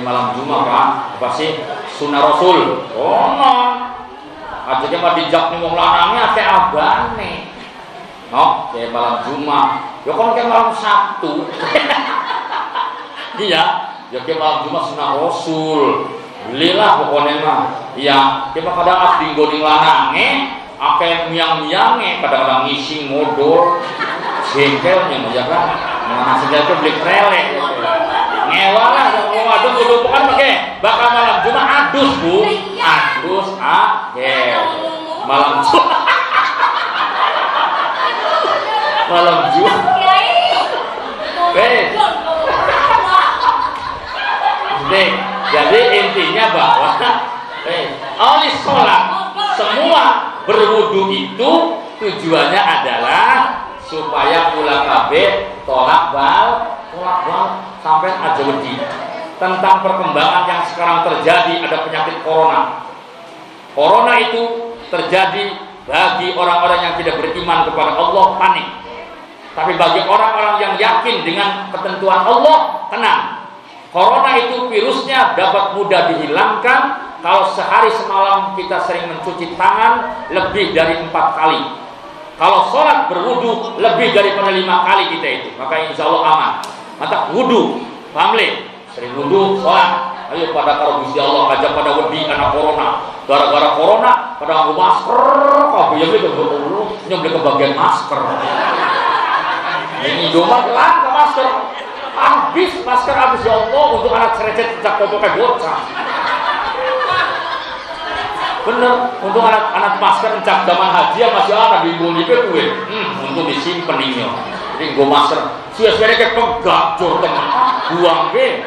Speaker 2: malam Jumat Pak, apa sih sunah Rasul? Oh no. Aja mah dijak wong lanangnya teh abane. No, kayak malam Jumat. Ya kan kayak malam Sabtu. Iya, ya kayak malam Jumat sunah Rasul. Belilah pokoknya mah. Iya, kita kadang abdi goding lanange, akeh miang-miange, kadang-kadang ngisi modal, jengkelnya ya kan. Mana saja itu beli krele. Ngewa lah, mau adus kudu kan pakai. Bakal malam Jumat adus Bu, adus malam Jumat. Malam Jumat. Jadi intinya bahwa oleh sholat semua berwudu itu tujuannya adalah supaya pulang kabeh tolak bal sampai aja wedi. Tentang perkembangan yang sekarang terjadi ada penyakit corona. Corona itu terjadi bagi orang-orang yang tidak beriman kepada Allah panik. Tapi bagi orang-orang yang yakin dengan ketentuan Allah tenang. Corona itu virusnya dapat mudah dihilangkan kalau sehari semalam kita sering mencuci tangan lebih dari 4 kali. Kalau sholat berwudu lebih daripada 5 kali kita itu, maka insya Allah aman. Maka wudu, paham le? Sering wudu, sholat. Ayo pada karo Gusti Allah aja pada wedi karena corona. Gara-gara corona pada nganggo masker, kabeh ya gitu nyemble kebagian masker. Ini domat lah ke masker. Habis masker habis ya Allah untuk anak cerecet sejak popoknya bocah. Bener, untuk anak masker sejak zaman haji yang masih ada di Bolivia gue. Untuk disimpen ini. Jadi gue masker. Sudah-sudah kayak pegacur teman. Buang ke.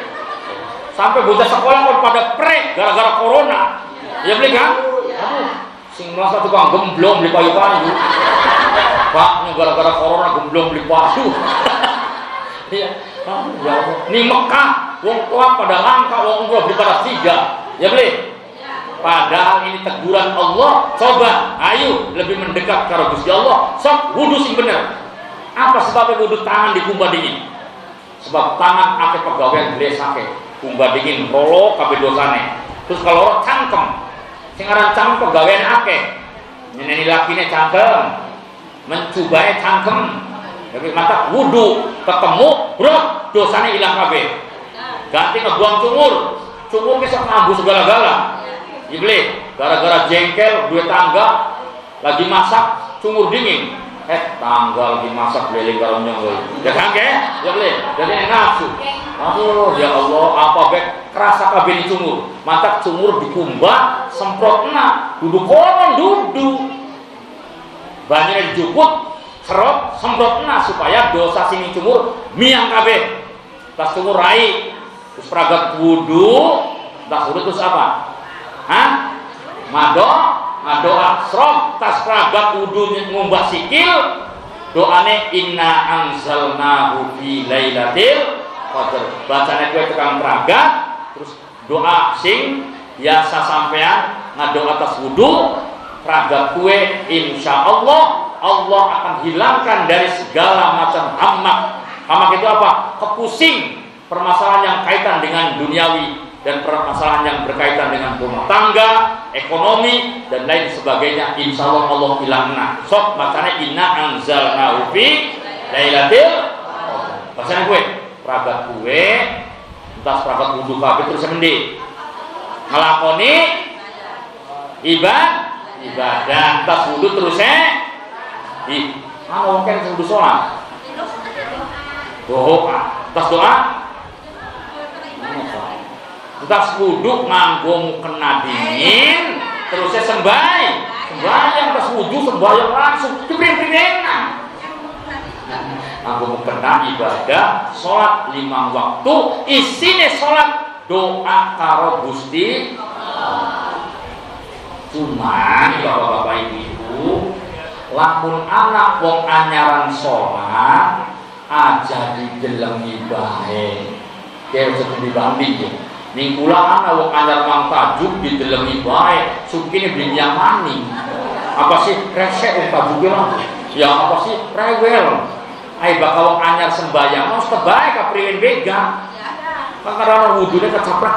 Speaker 2: Sampai bocah sekolah kan pada prek gara-gara corona. Ya beli kan? Aduh, sing merasa tukang gemblong beli payu-payu. Pak, gara-gara corona gemblong beli payu. Iya. Ya Allah. Ini Mekah, wong tua pada langka, wong umroh beli pada 3. Ya beli. Padahal ini teguran Allah. Coba, ayo lebih mendekat ke Gusti Allah. Sok wudu sing bener. Apa sebabnya wudu tangan dikumbah dingin? Sebab tangan akeh pegawaian glesake. Kumbah dingin rolo kabeh dosane. Terus kalau cangkem, sing aran cangkem pegawaian akeh. Nyeneni lakine cangkem, mencubae cangkem. Jadi mata wudu ketemu, bro, dosane hilang kabeh. Ganti ngebuang cumur bisa nganggu segala-gala. Iblis, gara-gara jengkel, duit tangga, lagi masak, cumur dingin. Tanggal lagi masak beliling karo nyong. Ya kan ke? Ya beli. Jadi nafsu. Aduh, ya Allah, apa bek kerasa kabeh di cumur. Mantap cumur dikumbah, semprotna, duduk konon duduk. Banyak dijuput, serot, semprotna supaya dosa sini cumur miang kabeh. Tas cumur rai, terus peragat wudu, tas wudu terus apa? Mado asrom tas peragat wudu ngumbah sikil. Doane inna anzalnahu fi lailatul qadar. Bacane kowe tukang peragat, terus doa sing biasa sampean ngado atas wudu, peragat kue insyaallah Allah akan hilangkan dari segala macam hamak itu apa? Kepusing, permasalahan yang kaitan dengan duniawi dan permasalahan yang berkaitan dengan rumah tangga, ekonomi dan lain sebagainya. Insya Allah Allah hilangna. Sok macanya inna anzalnahu fi lailatul qadar. Bacaan gue peragat gue, entah peragat wudu kabeh terus mending. ngelakoni ibadah tas wudu terus mungkin wudu sholat doa tas doa tas wudu nganggo kena dingin terusnya sembahyang tas wudu sembahyang langsung keping-kepingan nganggo kena ibadah sholat 5 waktu isine sholat doa karo Gusti cuman bapak-bapak ibu lamun anak wong anyaran sholat aja didelemi bae kaya usah dibanding ya ning kula ana wong anyar mang tajuk didelemi bae sukine blinjang maning apa sih resek wong tajuke lah ya apa sih rewel ai bakal wong anyar sembayang mos tebae kapriwen bega karena wudhunya keceprek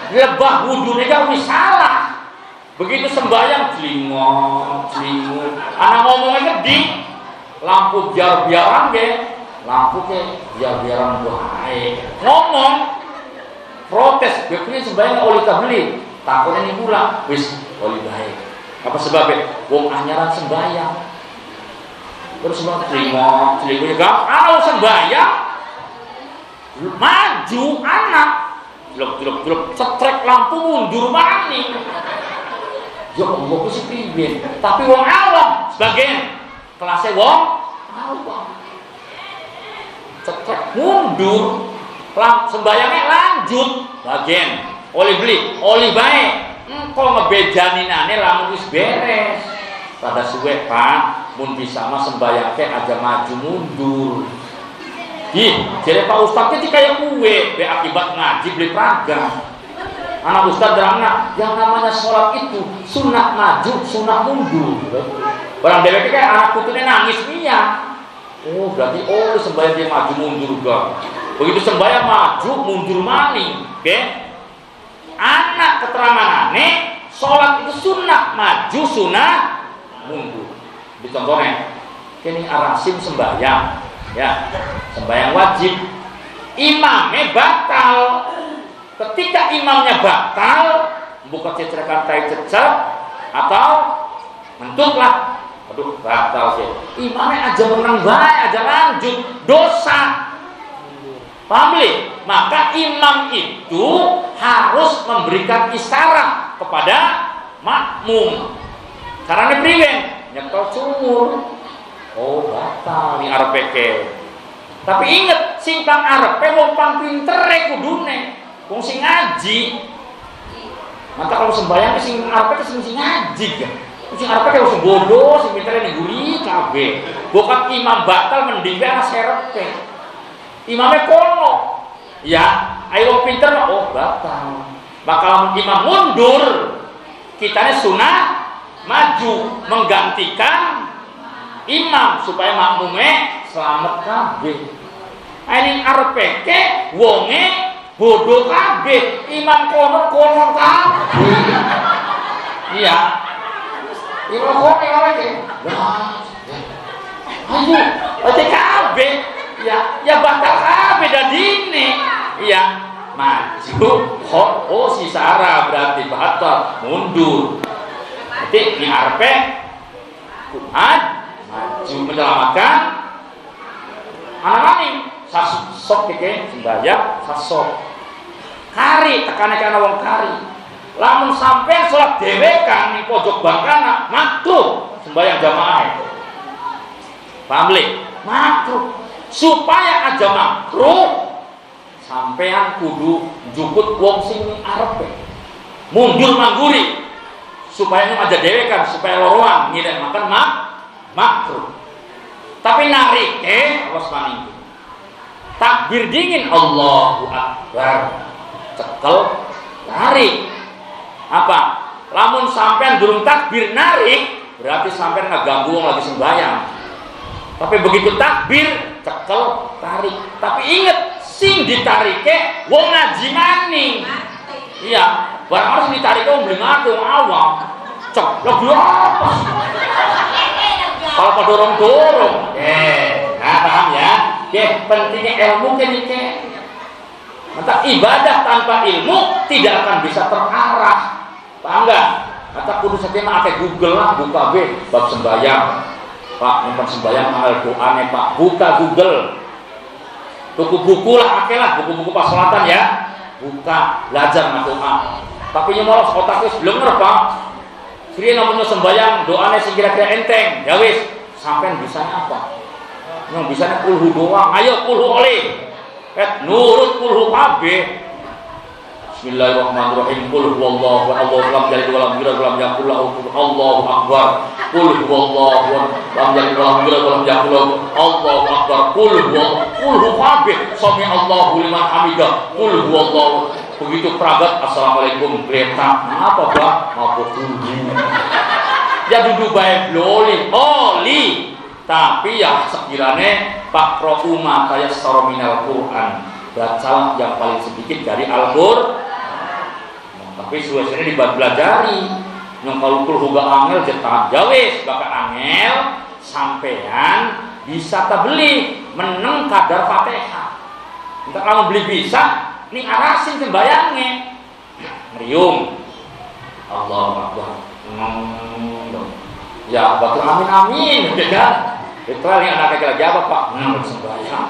Speaker 2: lebah wudhunya gak wis salah begitu sembahyang celingok anak ngomongnya gede lampu biar-biaran lampu biar-biaran baik ngomong protes biasanya sembahyang oli kabeli takutnya ini pula wis oli baik apa sebabnya wong anyaran sembahyang terus semua celingoknya gak kalau sembahyang maju anak jelek cetrek lampu mundur maning ya Allah sih pribin tapi wong awam sebagian kelasnya wong awam cetrek mundur sembayangnya lanjut bagian oli baik kalau ngebejaninane lamun wis beres pada suwe Pak mun bisa mah sembayangnya aja maju mundur jadi Pak Ustadz itu kayak kue akibat ngaji beli peraga anak Ustadz terangnya yang namanya sholat itu sunat maju sunat mundur barang dewek kayak anak putune nangis minyak oh berarti sembahyang dia maju mundur gak begitu sembahyang maju mundur maning anak keterangan aneh sholat itu sunat maju sunat mundur dicontohnya ini arasim sembahyang ya sembahyang wajib imamnya batal ketika imamnya batal buka cecerekan tai cecek atau mentuklah aduh batal sih imamnya aja menang baik aja lanjut dosa paham li? Maka imam itu harus memberikan isyarat kepada makmum karena priwen nyekel sumur oh batal nih RPK tapi inget singkang RP wong pang pintere kudune wong sing ngaji maka kalau sembahyang sing RP sing ngaji kan sing RP kayak sing bodoh sing pintere ning guri kabeh bukan imam batal mending ana serepke imamnya kono ya ayo wong pinter oh batal bakal imam mundur kitanya sunah maju menggantikan imam supaya makmumnya selamat kabeh. Ini RPK wonge bodoh kabeh, imam kono kabeh. Iya. Imam kono lagi. Ayo, berarti kabeh. Ya batal kabeh dadine. Iya, maju. Si Sarah berarti batal mundur. Berarti ini RP maju menyelamatkan anak maning sasok keke sembahyang sasok kari tekan-tekan wong kari lamun sampai sholat dewekan ning pojok bangkana makruh sembahyang jamaah paham li? Makruh supaya aja makruh sampean kudu jukut wong sing arepe mundur mangguri supaya aja dewekan supaya loroan ngidek makan makruh tapi narik awas maning takbir dingin Allahu Akbar cekel narik apa lamun sampean durung takbir narik berarti sampean ngaganggu wong lagi sembahyang tapi begitu takbir cekel tarik tapi inget sing ditarike wong ngaji maning iya barang harus ditarike wong beli ngatu awam cek lagi apa kalau pada dorong-dorong nah paham ya pentingnya ilmu kan ini Maka ibadah tanpa ilmu tidak akan bisa terarah. Paham nggak? Kata kudu saja pakai Google lah, buka bab sembahyang. Pak, nyimpen sembahyang amal doa nih Pak. Buka Google. Tuku buku lah, pakai lah buku-buku pas sholatan ya. Buka, belajar doa. Tapi nyomolos otaknya belum ngerti Pak. Sri namanya sembahyang doanya sing kira-kira enteng. Ya wis, sampean bisanya apa? Yang bisanya kulhu doang. Ayo kulhu oleh. Nurut kulhu kabeh. Bismillahirrahmanirrahim. Qul huwallahu ahad, Allahu lam yalid wa lam yulad wa lam yakul lahu kufuwan ahad. Allahu akbar. Qul huwallahu ahad, lam yalid wa lam yulad wa lam yakul lahu Allahu akbar. Qul huwallahu kabeh. Sami Allahu liman hamidah. Qul huwallahu. Begitu peragat assalamualaikum geletak. Apa Pak? Apa dulu? Ya duduk baik loli. Oli. Tapi ya sekiranya Pak Rohuma kayak sorominal Quran. Bacalah yang paling sedikit dari Al-Qur'an. Tapi suasana dibelajari. Yang kalau kulhuga angel jetak jawes bakal angel sampean bisa terbeli meneng kadar Fatihah. Entah kamu beli bisa, nih arasin sembayangnya. Ngeriung. Allahu Akbar. Ya, betul amin amin, kan? Itu yang anak lagi apa Pak? Sembayang.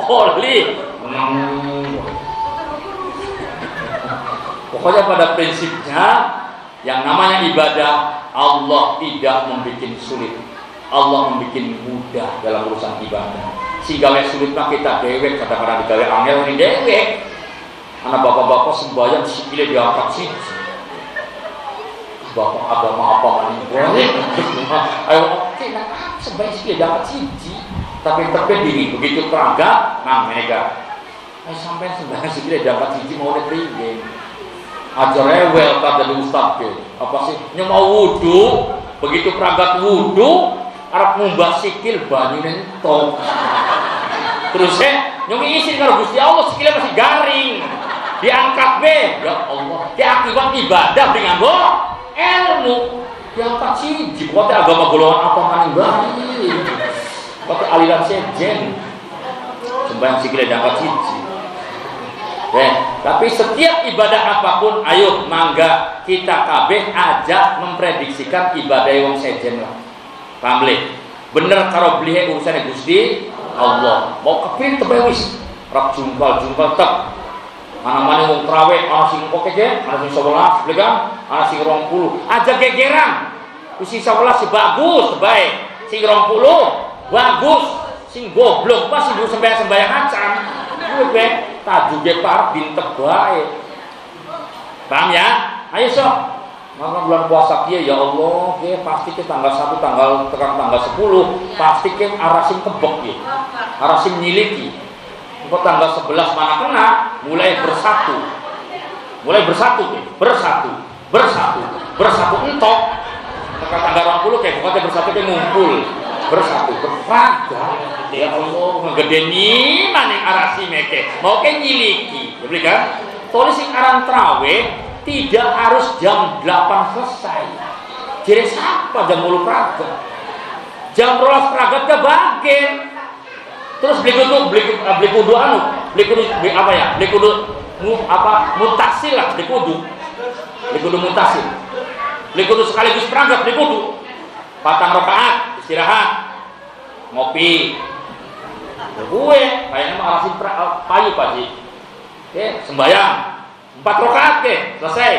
Speaker 2: Oli. Pokoknya pada prinsipnya yang namanya ibadah Allah tidak membuat sulit. Allah membuat mudah dalam urusan ibadah. Sehingga sulitnya kita dewek, kadang-kadang digawe angel ini dewek. Anak bapak-bapak sembahyang sikile diangkat sih. Bapak agama apa mani boleh? Ayo oke, nah sembahyang sikile diangkat siji. Tapi terpediri begitu perangga, nah mereka. Ayo sampai sembahyang sikile diangkat siji mau diterima. Ajar rewel kata dari ustaz ke. Apa sih? Nya mau wudu, begitu perangkat wudu, arep ngumbah sikil banyu nentok. Terus nyomi isin kalau Gusti Allah sikilnya masih garing. Diangkat be, ya Allah. Akibat ibadah dengan ilmu. Diangkat siji, kuatnya agama golongan apa maning bae. Pakai aliran sejen. Sembahyang sikilnya diangkat siji. Tapi setiap ibadah apapun, ayo mangga kita kabeh ajak memprediksikan ibadah wong sejen lah. Paham le? Bener karo beli urusannya Gusti Allah. Mau kepin tebewis, rak jumpal tek. Mana-mana wong trawe, ana sing kok ge, ana sing 11, beli kan? Ana sing 20. Aja gegeran. Sing 11 bagus, baik. Sing 20 bagus. Sing goblok pas sing sembahyang acan. Kuwi tajuge par dintek bae. Paham ya? Ayo sok. Maka bulan puasa kieu ya Allah, kieu pasti ke tanggal 1 tanggal tekan tanggal 10 pasti ke arasim kebek kieu. Arasim nyiliki. Engko tanggal 11 mana kena mulai bersatu. Mulai bersatu kieu, bersatu entok. Tekan tanggal 20 kayak pokoknya bersatu ke ngumpul. Bersatu berpraga. Ya Allah, ngegedeni maning arasi meke. Mau ke nyiliki. Betul kan? Tulis sing aran traweh tidak harus jam 8 selesai. Jadi siapa jam 10 praga? Jam 12 praga ke bagian. Terus beli kudu anu, beli kudu mutasil lah, beli kudu mutasil. Beli kudu sekaligus praga, beli kudu. Patang rakaat, istirahat, ngopi. Gue kayaknya mah arasin payu Pak Ji. Oke, sembahyang 4 rakaat ke, selesai.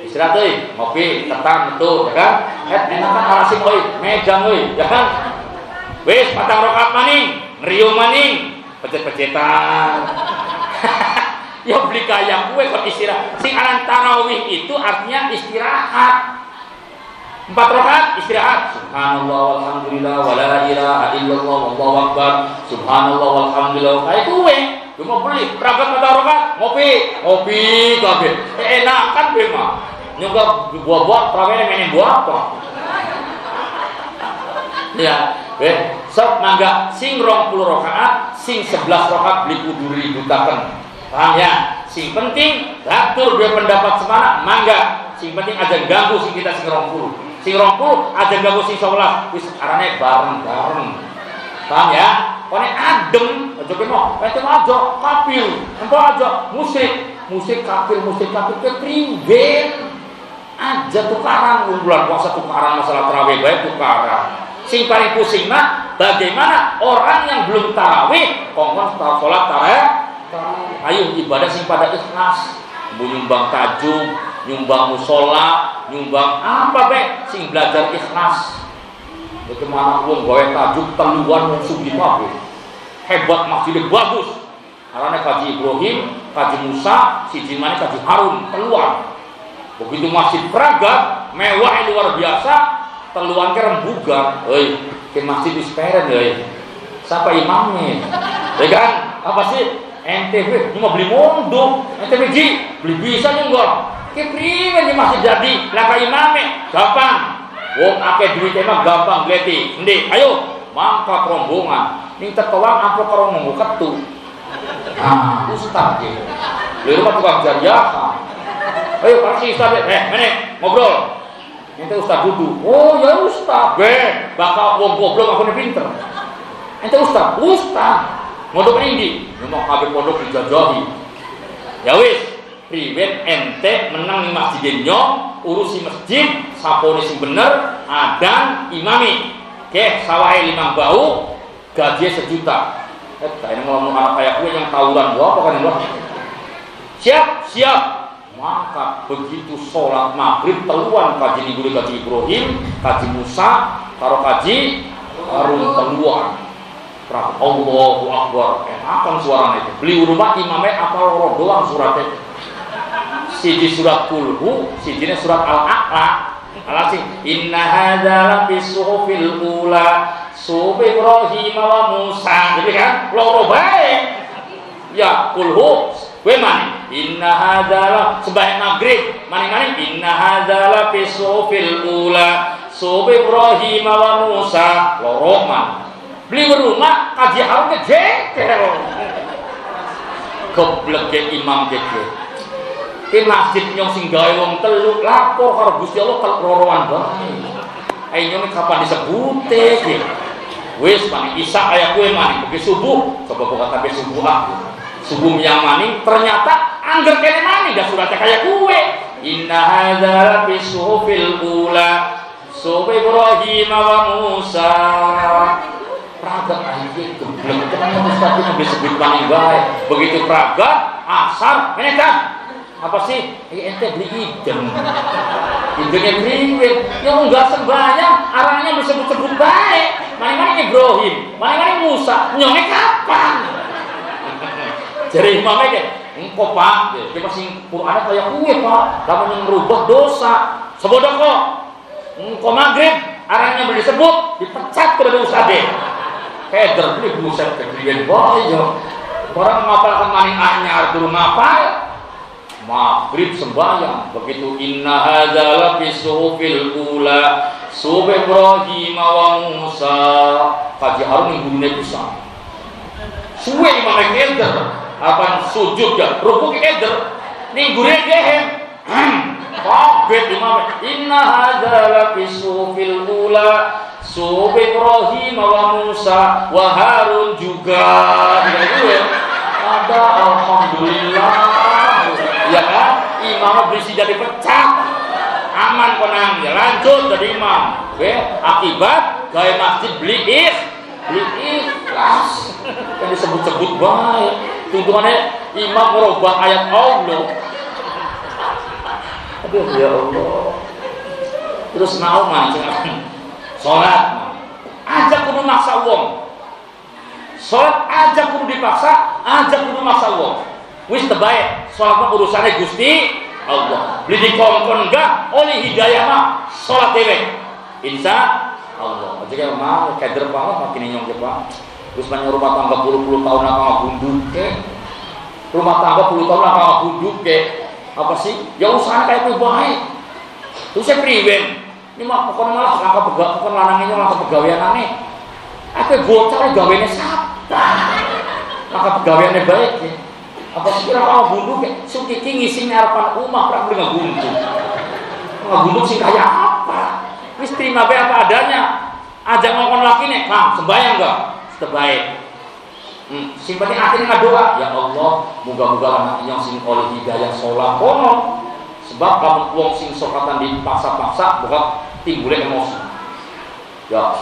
Speaker 2: Istirahat euy, ngopi, tetang itu, ya kan? Enakan arasin euy, megang euy, ya kan? Wis patang rakaat maning, ngeriung maning, pecet-pecetan. Ya beli kayak gue kok istirahat. Sing aran tarawih itu artinya istirahat. 4 rakaat istirahat. Subhanallah walhamdulillah wala ilaha illallah wallahu akbar. Subhanallah walhamdulillah. Kayak gue cuma beli berangkat 4 rakaat ngopi kabeh. Enak kan gue mah. Nyoba buah-buah prawene mainin buah apa? Ya, sok mangga sing 20 rakaat, sing 11 rakaat beli kudu dibutaken. Paham ya? Sing penting atur dia pendapat semana mangga. Sing penting aja ganggu sing kita sing 20. Sing 20 aja ganggu sing 11 wis arane bareng-bareng. Paham ya? kone adem, aja kene ente aja kafir, ente aja musik kafir kepriben. Aja tukaran bulan puasa tukaran masalah tarawih bae tukaran. Sing paling pusing mah bagaimana orang yang belum tarawih kongkon salat tarawih. Ayo ibadah sing pada ikhlas. Nyumbang tajum, nyumbang musola, nyumbang apa be sing belajar ikhlas. Bagaimana wong gawe tajum teluan wong sugih kabeh. Hebat masjidnya bagus. Karena kaji Ibrahim, kaji Musa, si Jimani kaji Harun teluan. Begitu masjid Praga mewah luar biasa, teluan ke rembugan, ke masjid di seperen, siapa imamnya? Ya kan? Apa sih? NTB cuma beli mondok, NTB beli bisa nyunggol. Ke primen di masjid jadi, laka imamnya, gampang. Wong akeh duit emang gampang gleti. Ndi, ayo mangkat rombongan. Ning tertolak apa karo ngomong ketu. Ustaz gitu. Di rumah tukang jariah. Ayo kasih Ustaz, mana ngobrol. Ente Ustaz duduk. Oh ya Ustaz, bakal wong goblok aku pinter. Ente Ustaz, mondok ini, memang kabeh pondok dijajahi. Ya wis, priwet ente menang di masjid nyong, urusi masjid, sapone sing bener, adan imami. Oke, sawahe 5 bau, gaji 1 juta. Kayaknya ngomong anak kayak gue yang tawuran gua apa kan ini? Siap. Maka begitu sholat maghrib teluan kaji Ibu kaji Ibrahim, kaji Musa, karo kaji Harun teluan. Allahu Akbar. Enakan suaranya itu. Beli rumah imamnya apa loro doang suratnya. Siji surat Kulhu, sijine surat Al-A'la. Alasi inna hadza la fi suhufil ula suhuf Ibrahim wa Musa. Jadi kan loro bae. Ya Kulhu kowe mani inna hadzal sebaik maghrib mani inna hadzal fi suhufil ula suhuf Ibrahim wa Musa loro man beli rumah kaji Harun ke jeker goblok imam jeker ke masjid nyong sing gawe wong telu lapor karo Gusti Allah keloroan bae ayo nyong kapan disebute iki wis mani isa aya kowe mani ke subuh coba buka sampai subuh subuh yang maning ternyata angger kene maning dah suratnya kayak kue inna hadzal fi suhufil ula suhuf Ibrahim wa Musa Praga anjing geblek tenan Ustaz ini disebut maning bae begitu Praga asar ini kan apa sih ente beli idenya priwet yang enggak sembahyang arahnya disebut-sebut baik maning Ibrahim maning Musa nyone kapan jadi imamnya kayak engkau pak, dia masih Quran kayak kue pak, kamu yang merubah dosa, sebodoh kok, engkau maghrib, arahnya boleh disebut, dipecat kepada ustadz, kayak terbeli buset keprian boyo, orang ngapalkan maning anyar turun ngapal, maghrib sembahyang, begitu inna hadzal fi suhufil ula, suhuf Ibrahim wa Musa, kaji Harun yang gurunya bisa, suwe imamnya keder. Apa sujud ya rukuk eder ning gure gehem kabeh imam inna hadzal fi suhufil ula suhuf Ibrahim wa Musa wa Harun juga ada alhamdulillah ya kan imam bisa jadi pecah aman konang ya lanjut jadi imam akibat gawe masjid beli ikhlas yang disebut-sebut baik tuntungannya imam merubah ayat Allah aduh ya Allah terus mau mancing sholat ajak kudu maksa wong sholat ajak kudu dipaksa ajak kudu maksa wong wis terbaik sholat urusannya Gusti Allah beli dikongkon enggak oleh hidayah mah sholat dewe insya Allah jika mau keder banget makin nyong Pak terus banyak rumah tangga puluh tahun akan bunduk ke rumah tangga 10 tahun akan bunduk ke apa sih ya usaha kayak itu baik terus saya priwen ini mah pokoknya malah langkah pegawai pokoknya lanangnya langkah pegawaian aneh apa bocor gawainya sabta langkah pegawaiannya baik ya apa sih kira kalau bunduk ke sukiki ngisi harapan umat pernah beli ngabunduk sih kayak apa wis terima be apa adanya ajak ngomong laki nih sembahyang enggak terbaik Simpati akhirnya doa, ya Allah, moga-moga anak yang sing oleh hidayah sholat kono. Sebab kamu wong sing sokatan dipaksa-paksa bukan timbul emosi. Ya,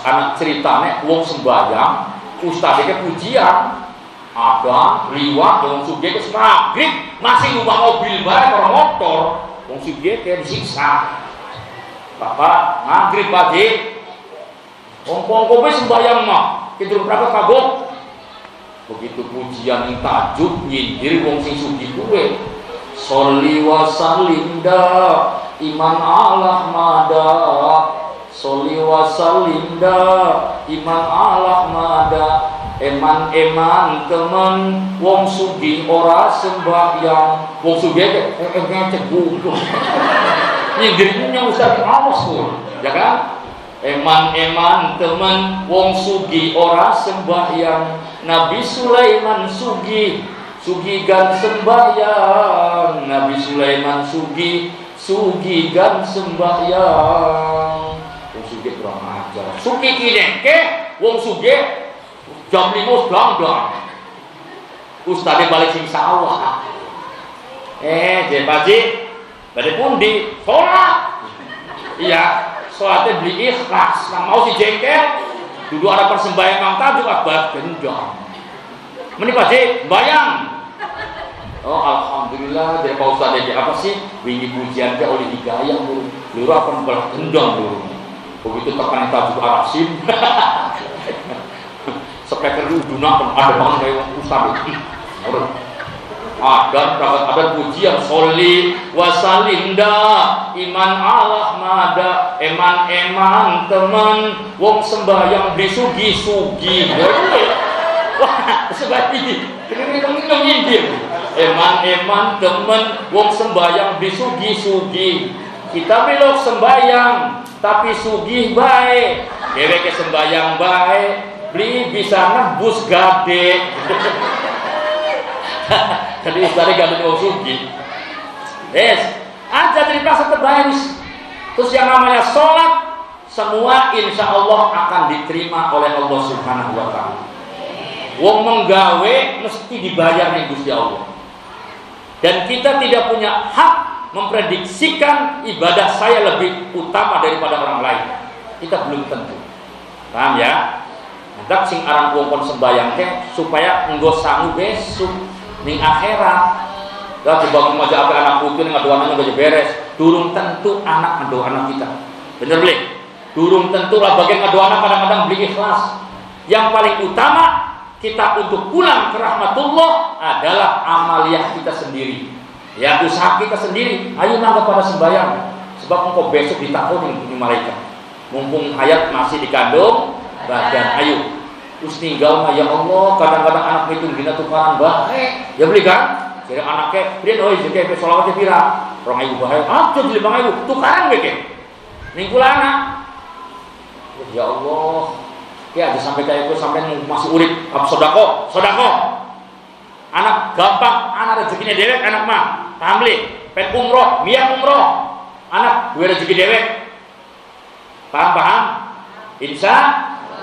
Speaker 2: anak ceritanya wong sembahyang, ustadnya pujian, ada liwat wong sugih ke maghrib masih numpak mobil bae karo motor, wong sugih ke disiksa. Bapak maghrib pagi, wong kowe sembahyang mah, kita berapa kagok? Begitu pujian yang tajuk nyindir wong sing sugih kuwe. Sholli wa sallim da iman Allah mada. Sholli wa sallim da iman Allah mada. Eman temen wong sugih ora sembahyang. Wong sugih ngecek gunung. Nyindirnya usah diawas pun, ya kan? Eman temen wong sugi ora sembahyang. Nabi Sulaiman sugi gan sembahyang. Nabi Sulaiman sugi gan sembahyang. Wong sugi kurang ajar. Sugi kineke wong sugi jam 5 dang. Ustadnya balik sing sawah. Jadi Pakji, balik pundi sholat. Iya. Soalnya beli ikhlas, nah mau si jengkel, dulu ada persembahyang Mang Tajuk abad gendong. Meni Pakji, bayang. Oh alhamdulillah, dari Pak Ustadz aja apa sih? Wingi pujian ke oleh hidayah dulu, dulu akan belah gendong dulu. Begitu tekan Tajuk Arasim, speaker dulu dunak ada banget kayak Ustadz. Ada pujian sholli wa sallim da iman Allah mada. Eman temen wong sembahyang beli sugi. Wah sebab ini nyindir. Eman temen wong sembahyang beli sugi. Kita belok sembahyang tapi sugih baik. Deweke sembahyang baik beli bisa nebus gade. Jadi ustadnya gak ada sugi. Aja dari pasar terbaik. Terus yang namanya sholat, semua insya Allah akan diterima oleh Allah Subhanahu Wa Taala. Wong menggawe mesti dibayar nih Gusti Allah. Dan kita tidak punya hak memprediksikan ibadah saya lebih utama daripada orang lain. Kita belum tentu. Paham ya? Hendak sing aran wong kon sembayang teh supaya enggo sangu besok ning akhirat. Dah dibangun aja anak putih ngadoannya enggak beres. Durung tentu anak ngadoa anak kita. Bener beli? Durung tentu lah bagian ngadoa kadang-kadang beli ikhlas. Yang paling utama kita untuk pulang ke rahmatullah adalah amaliyah kita sendiri. Ya usaha kita sendiri. Ayo nangkep pada sembahyang. Sebab engkau besok ditakoni di malaikat. Mumpung hayat masih dikandung badan. Ayo. Terus tinggal ya Allah, kadang-kadang anak itu gina tukaran baik. Ya beli kan? Jadi anaknya, dia oi jadi sholawatnya pira. Orang ibu bahaya, aja beli bang ibu tukaran beke. Ningkul anak. Ya Allah, ya aja sampai kayak itu sampai masih urip. Sodako. Anak gampang, anak rezekinya dewek, anak mah. Paham pen umroh, mian umroh. Anak gue rezeki dewek. Paham?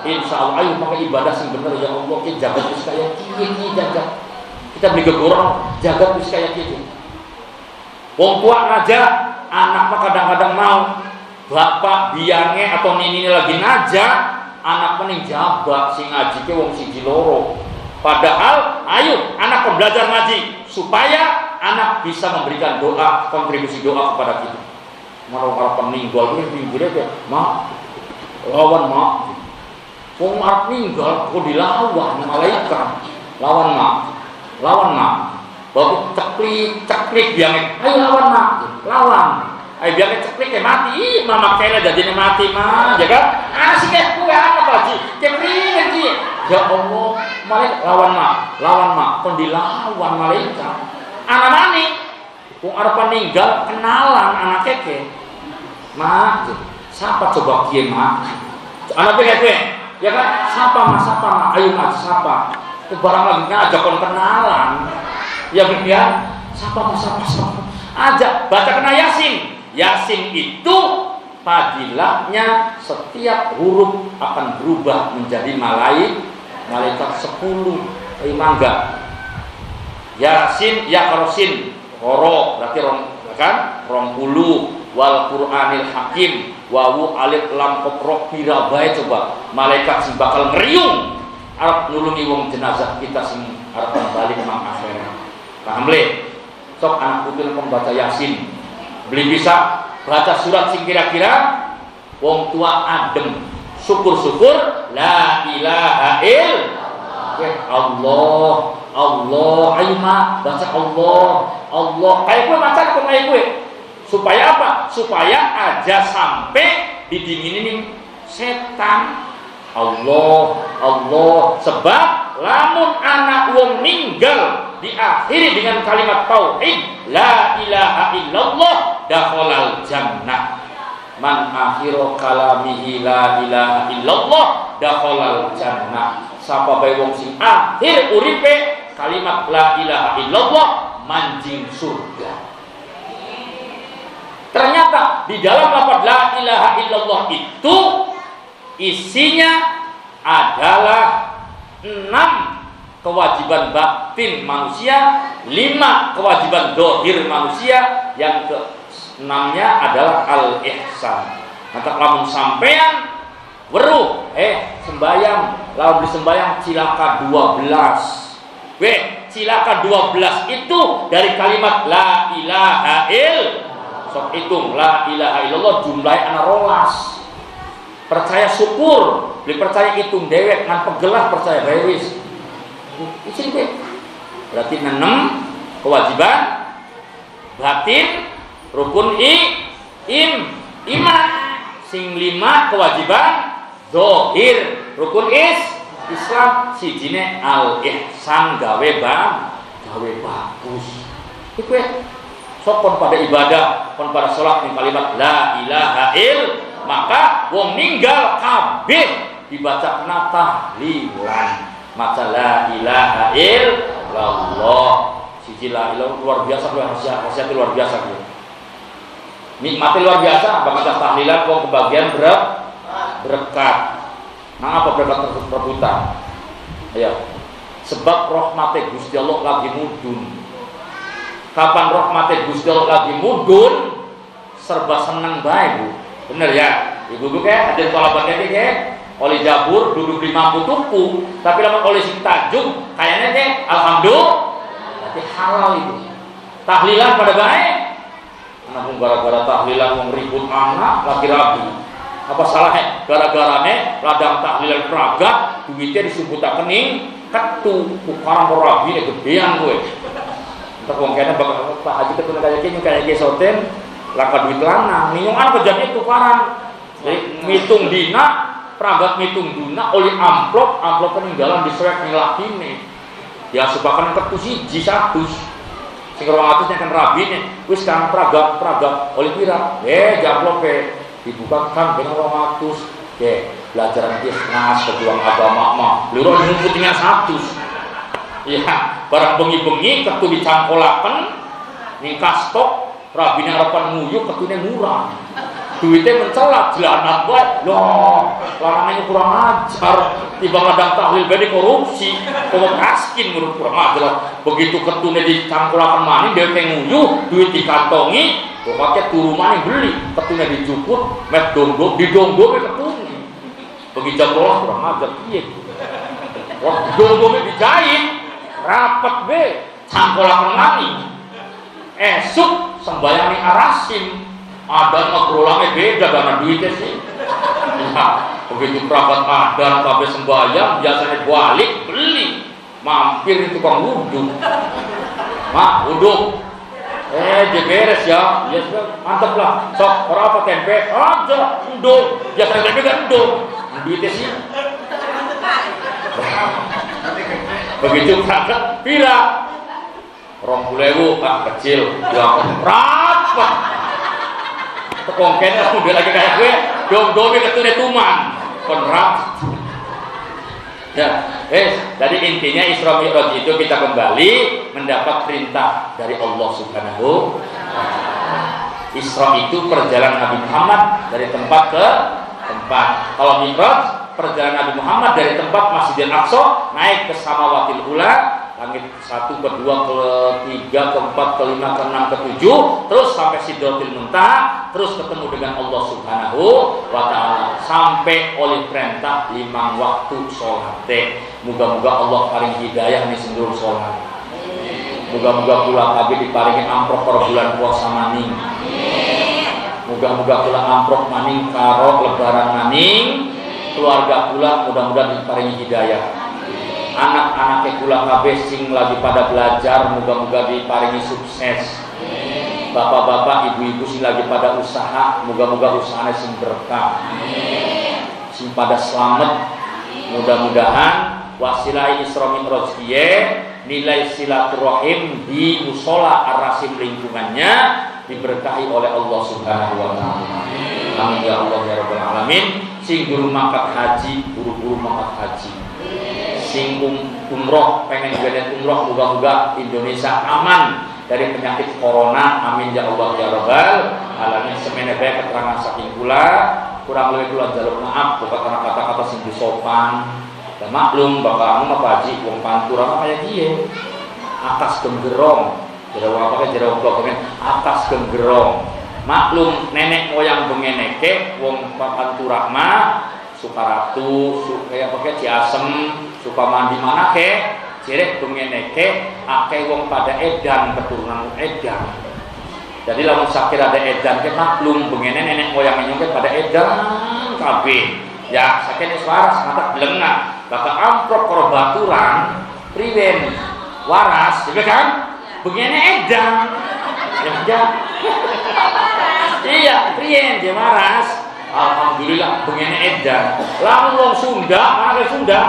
Speaker 2: Insya Allah, ayo pakai ibadah sing bener ya Allah, kita jaga terus kayak gini, jaga. Kita beli gegorong, jaga terus kayak gitu. Wong tua ngajak, anak mah kadang-kadang mau, bapak biangnya atau nini lagi ngajak, anak mending jaga sing ngaji ke wong siji loro. Padahal, ayo anak belajar ngaji supaya anak bisa memberikan doa, kontribusi doa kepada kita. Mau orang peninggal ini pinggirnya, mak, lawan mak. Wong arep ninggal kok dilawan malaikat. Lawan mak. Baru ceklik biangnya. Ayo lawan. Ayo biangnya ceklik mati. Mama kele dadine mati mah, ya kan? Sih kayak kue apa Pakji? Ceklik iki. Ya Allah, malaikat lawan mak. Kon dilawan malaikat. Anak mani. Wong arep ninggal kenalan anak keke. Mak, siapa coba kiye mak? Anak keke. Ya kan, sapa mas, ayo mas, sapa. Itu barang lagi ngajak kon kenalan. Ya begitu, sapa mas. Ajak baca kena Yasin. Yasin itu fadilahnya setiap huruf akan berubah menjadi malaikat. malaikat 10 mangga. Yasin ya karosin horo berarti kan 20 wal Qur'anil Hakim wawu alif lam kopro pira bae coba malaikat sing bakal ngeriung arep nulungi wong jenazah kita sing arep balik nang akhirat. Paham le? Sok anak putu pembaca Yasin. Beli bisa baca surat sing kira-kira wong tua adem. Syukur-syukur la ilaha illallah. Allah, ayo mak baca Allah. Kayak gue baca kok kayak gue. Supaya apa? Supaya aja sampai didinginin setan. Allah. Sebab lamun anak wong ninggal diakhiri dengan kalimat tauhid la ilaha illallah dakhalal jannah. Man akhiru kalamihi la ilaha illallah dakhalal jannah. Sapa bae wong sing akhir uripe kalimat la ilaha illallah manjing surga. Ternyata di dalam lafaz la ilaha illallah itu isinya adalah 6 kewajiban batin manusia, 5 kewajiban dohir manusia, yang ke-6-nya adalah al-ihsan. Maka lamun sampean weruh sembayang, lalu disembayang cilaka 12. Cilaka 12 itu dari kalimat la ilaha illallah. Sok hitung la ilaha illallah jumlahnya ana 12. Percaya syukur, dipercaya hitung dewek ngan pegelah percaya bae wis. Isin kowe. Berarti 6 kewajiban batin, rukun iman. Sing 5 kewajiban zahir, rukun Islam, sijine al-ihsan gawe bagus. Iku sok pon pada ibadah, pon pada salat ning kalimat la ilaha illallah, maka wong ninggal kabeh dibaca kena tahlilan. Maca la ilaha illallah. Siji la ilaha luar biasa, khasiat luar biasa gitu. Nikmatnya luar biasa, baca tahlilan kok kebagian berkat. Nah apa berkat rebutan? Ya, sebab rahmate Gusti Allah lagi mudun. Kapan rahmate Gusti Allah lagi mudun, serba seneng bae, Bu. Bener ya? Ibu-ibu kayak ada tolabannya kayak oleh jabur duduk di mampu tuku, tapi lama oleh sing tajuk kayaknya deh alhamdulillah. Berarti halal itu. Tahlilan pada baik. Anak gara-gara tahlilan mau ribut anak lagi ragu. Apa salahnya? Gara-garane ladang tahlilan peragat duitnya disebut kening ketu tukaran rabi ini gedean gue. Entah wong kene bakal Pak Haji ketune kayak soten laka duit lanang minungan kejadian tukaran. Jadi mitung dina peragat mitung dina oleh amplop peninggalan diswek ning lakine. Ya sebakan ketu siji 100. Sing 200 kan rabine wis kan peragat oleh pira? Jamblope dibuka kan dengan 200 belajar nanti nas pejuang agama mah liru ngumpulnya 100 iya barang bengi-bengi ketu dicangkolaken ningkas stok rabina harapan nguyuk ketune murah duitnya mencelat jelanat wae loh larangannya kurang ajar tiba ngadang tahlil bedi korupsi kok kaskin menurut kurang ajar begitu ketune dicangkolaken maning dhewe nguyuh duit dikantongi pokoknya turunan yang beli, ketune dijuput, met donggo, didonggo ketune. Begitu bola kurang ajar piye. Wah, donggo dijahit, rapet be, cangkolaken mani. Esuk sembayang ning arasim, ada ngobrolane beda karena duitnya sih. Nah, begitu kerabat adan kabeh sembayang, biasanya balik beli, mampir di tukang wudhu. Mak, wudhu. Beres ya, ya sudah mantap lah. Sok orang apa tempe aja, endong. Biasa tempe kan endong. Duitnya sih. Begitu kakak, pira. 20.000 kak kecil, yang rapat. Tekongkennya udah lagi kayak gue, dom-domnya ketune tuman, konrap. Ya, jadi intinya Isra Mi'raj itu kita kembali mendapat perintah dari Allah Subhanahu wa Ta'ala. Isra itu perjalanan Nabi Muhammad dari tempat ke tempat. Kalau Mi'raj perjalanan Nabi Muhammad dari tempat Masjidil Aqsa naik ke Samawatil Ula, langit 1, kedua, ketiga, keempat, kelima, keenam, ketujuh, terus sampai Sidratil Muntaha, terus ketemu dengan Allah Subhanahu wa Ta'ala, sampai oleh perintah 5 waktu sholat. Moga-moga Allah paring hidayah nih sendiri sholat. Moga-moga pula kabeh diparingi amprok per bulan puasa maning. Moga-moga pula amprok maning karo lebaran maning. Keluarga pula mudah-mudahan diparingi hidayah. Anak-anaknya pula kabeh sing lagi pada belajar moga-moga diparingi sukses. Bapak-bapak, ibu-ibu sing lagi pada usaha moga-moga usahanya sing berkah. Sing pada selamat. Mudah-mudahan wasilah Isra Mi'raj nilai silaturahim di musola Ar-Rasim lingkungannya diberkahi oleh Allah Subhanahu wa Ta'ala. Amin ya Allah ya Rabbal Alamin. Sing guru mangkat haji, buru-buru mangkat haji. Sing umroh, pengen jalan umroh, moga-moga Indonesia aman dari penyakit corona. Amin ya Allah ya Rabbal Alamin. Semene bae keterangan saking kula, kurang lebih kula njaluk maaf bukan karena kata-kata sing disopan. Dan maklum bapak anu apa haji wong pantura kayak dia atas genggerong jero apa jero bapak atas genggerong maklum nenek moyang bengeneke wong pantura mah Sukaratu kayak pakai Ciasem suka mandi mana ke jerek bengeneke akeh wong pada edan keturunan edan. Jadi lamun sakit ada edan ke maklum bengene nenek moyang nyongke pada edan kabeh. Ya, sakene waras mata belengah. Bakal amprok karo baturan priwen waras, juga kan? Begini edan. Ya. Iya, priwen dia waras. Alhamdulillah begini edan. Lamun wong Sunda, mana Sunda?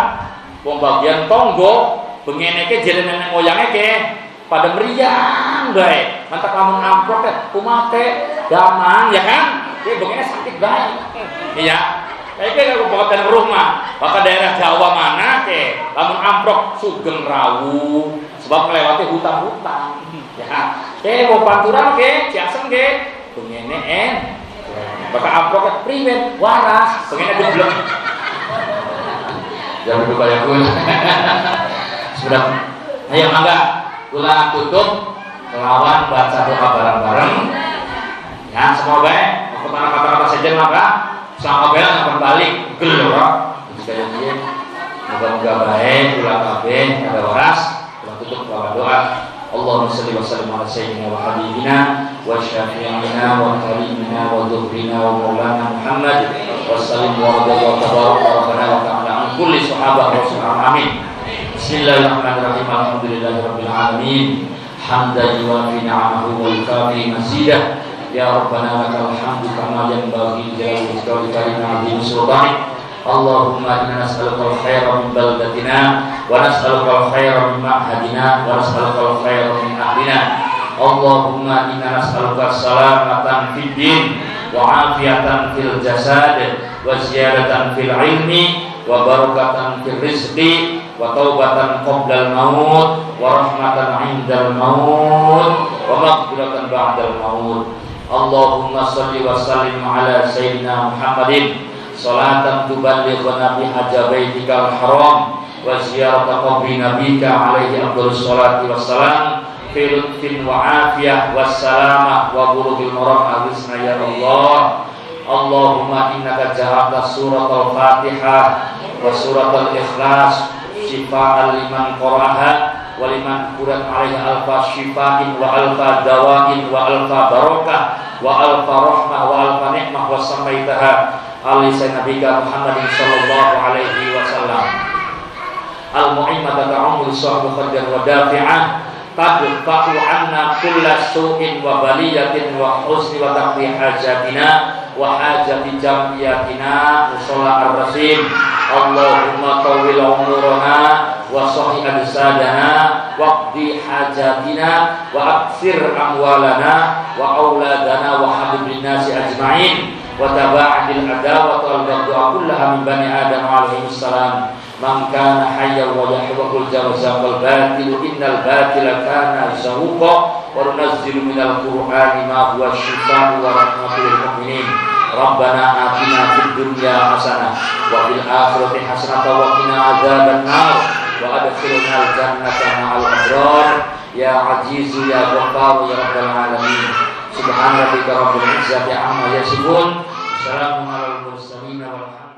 Speaker 2: Wong bagian Tonggo, begini ke jadi nenek moyangnya ke pada meriang bae. Mantap lamun amprok teh kumate damang ya kan? Dia begini sakit bae. Iya. Kayak kalau bakat rumah, bakat daerah Jawa mana ke, lamun amprok Sugeng Rawu, sebab melewati hutan-hutan. Ya, mau panturan ke, Ciasem ke, begini bakat amprok priwen waras, begini geblek. Jangan lupa ya pun. Sudah, ayo mangga, kula tutup melawan baca doa bareng-bareng. Ya, semoga kata-kata saja maka. Sama belang akan balik gelora jika dia moga-moga baik ulang kabeh ada waras kita tutup dengan doa Allahumma shalli wa sallim ala sayyidina wa habibina wa syafi'ina wa karimina wa dhukrina wa maulana Muhammad wa sallim wa radiyallahu tabaraka wa rabbana wa ta'ala an kulli sahabah rasulullah amin. Bismillahirrahmanirrahim. Alhamdulillahi rabbil alamin hamdan yuwafi ni'amahu wa yukafi mazidah. Ya Rabbana lakal hamdu kama yanbaghi li jalali karimina bi sultanik. Allahumma inna nas'aluka al-khaira min baldatina wa nas'aluka al-khaira min ma'hadina wa nas'aluka al-khaira min ahlina. Allahumma inna nas'aluka salamatan fid din wa afiyatan fil jasad wa ziyadatan fil ilmi wa barakatan fil rizqi wa taubatan qabla al-maut wa rahmatan 'inda al-maut wa maghfiratan ba'da al-maut. Allahumma salli wa sallim ala sayyidina Muhammadin salatan tuballighuna biha baitikal haram wa ziyarata qabri nabika alaihi afdhalus salati wassalam fi lutfin wa afiyah wassalamah wa bulughil maram aghithna ya Allah. Allahumma innaka ja'alta suratal Fatihah wa suratal Ikhlas shifaan liman qara'aha waliman quran alaihi alfa shifa'in wa alfa dawa'in wa alfa barakah wa alfa rahmah wa alfa nikmah wa samaitaha alaihi nabiyina Muhammadin sallallahu alaihi wasallam al-mu'imata ta'amul sahbu khadjan wa dafi'ah tadfa'u anna kulla su'in wa baliyatin wa husni wa taqdi hajatina wa hajati jam'iyatina musalla ar-rasim. Allahumma tawil umurana wa sahih ajsadana waqdi hajatina wa aksir amwalana wa auladana wa habibin nasi ajma'in wa taba'adil adawat wal baghdha kullaha min bani adam alaihi salam. Man kana hayyan wa yahwaqul jawza wal batil innal batila kana zahuqa wa nunazzilu minal qur'ani ma huwa shifaa'un wa rahmatul lil mu'minin. Rabbana atina fid dunya hasanah wa fil akhirati hasanah wa qina adzabannar wa adkhilna al-jannata ma'al abrar ya azizu ya ghaffar ya rabbal alamin. Subhana rabbika rabbil izzati amma yasifun. Assalamu alal mursalin walhamdulillah.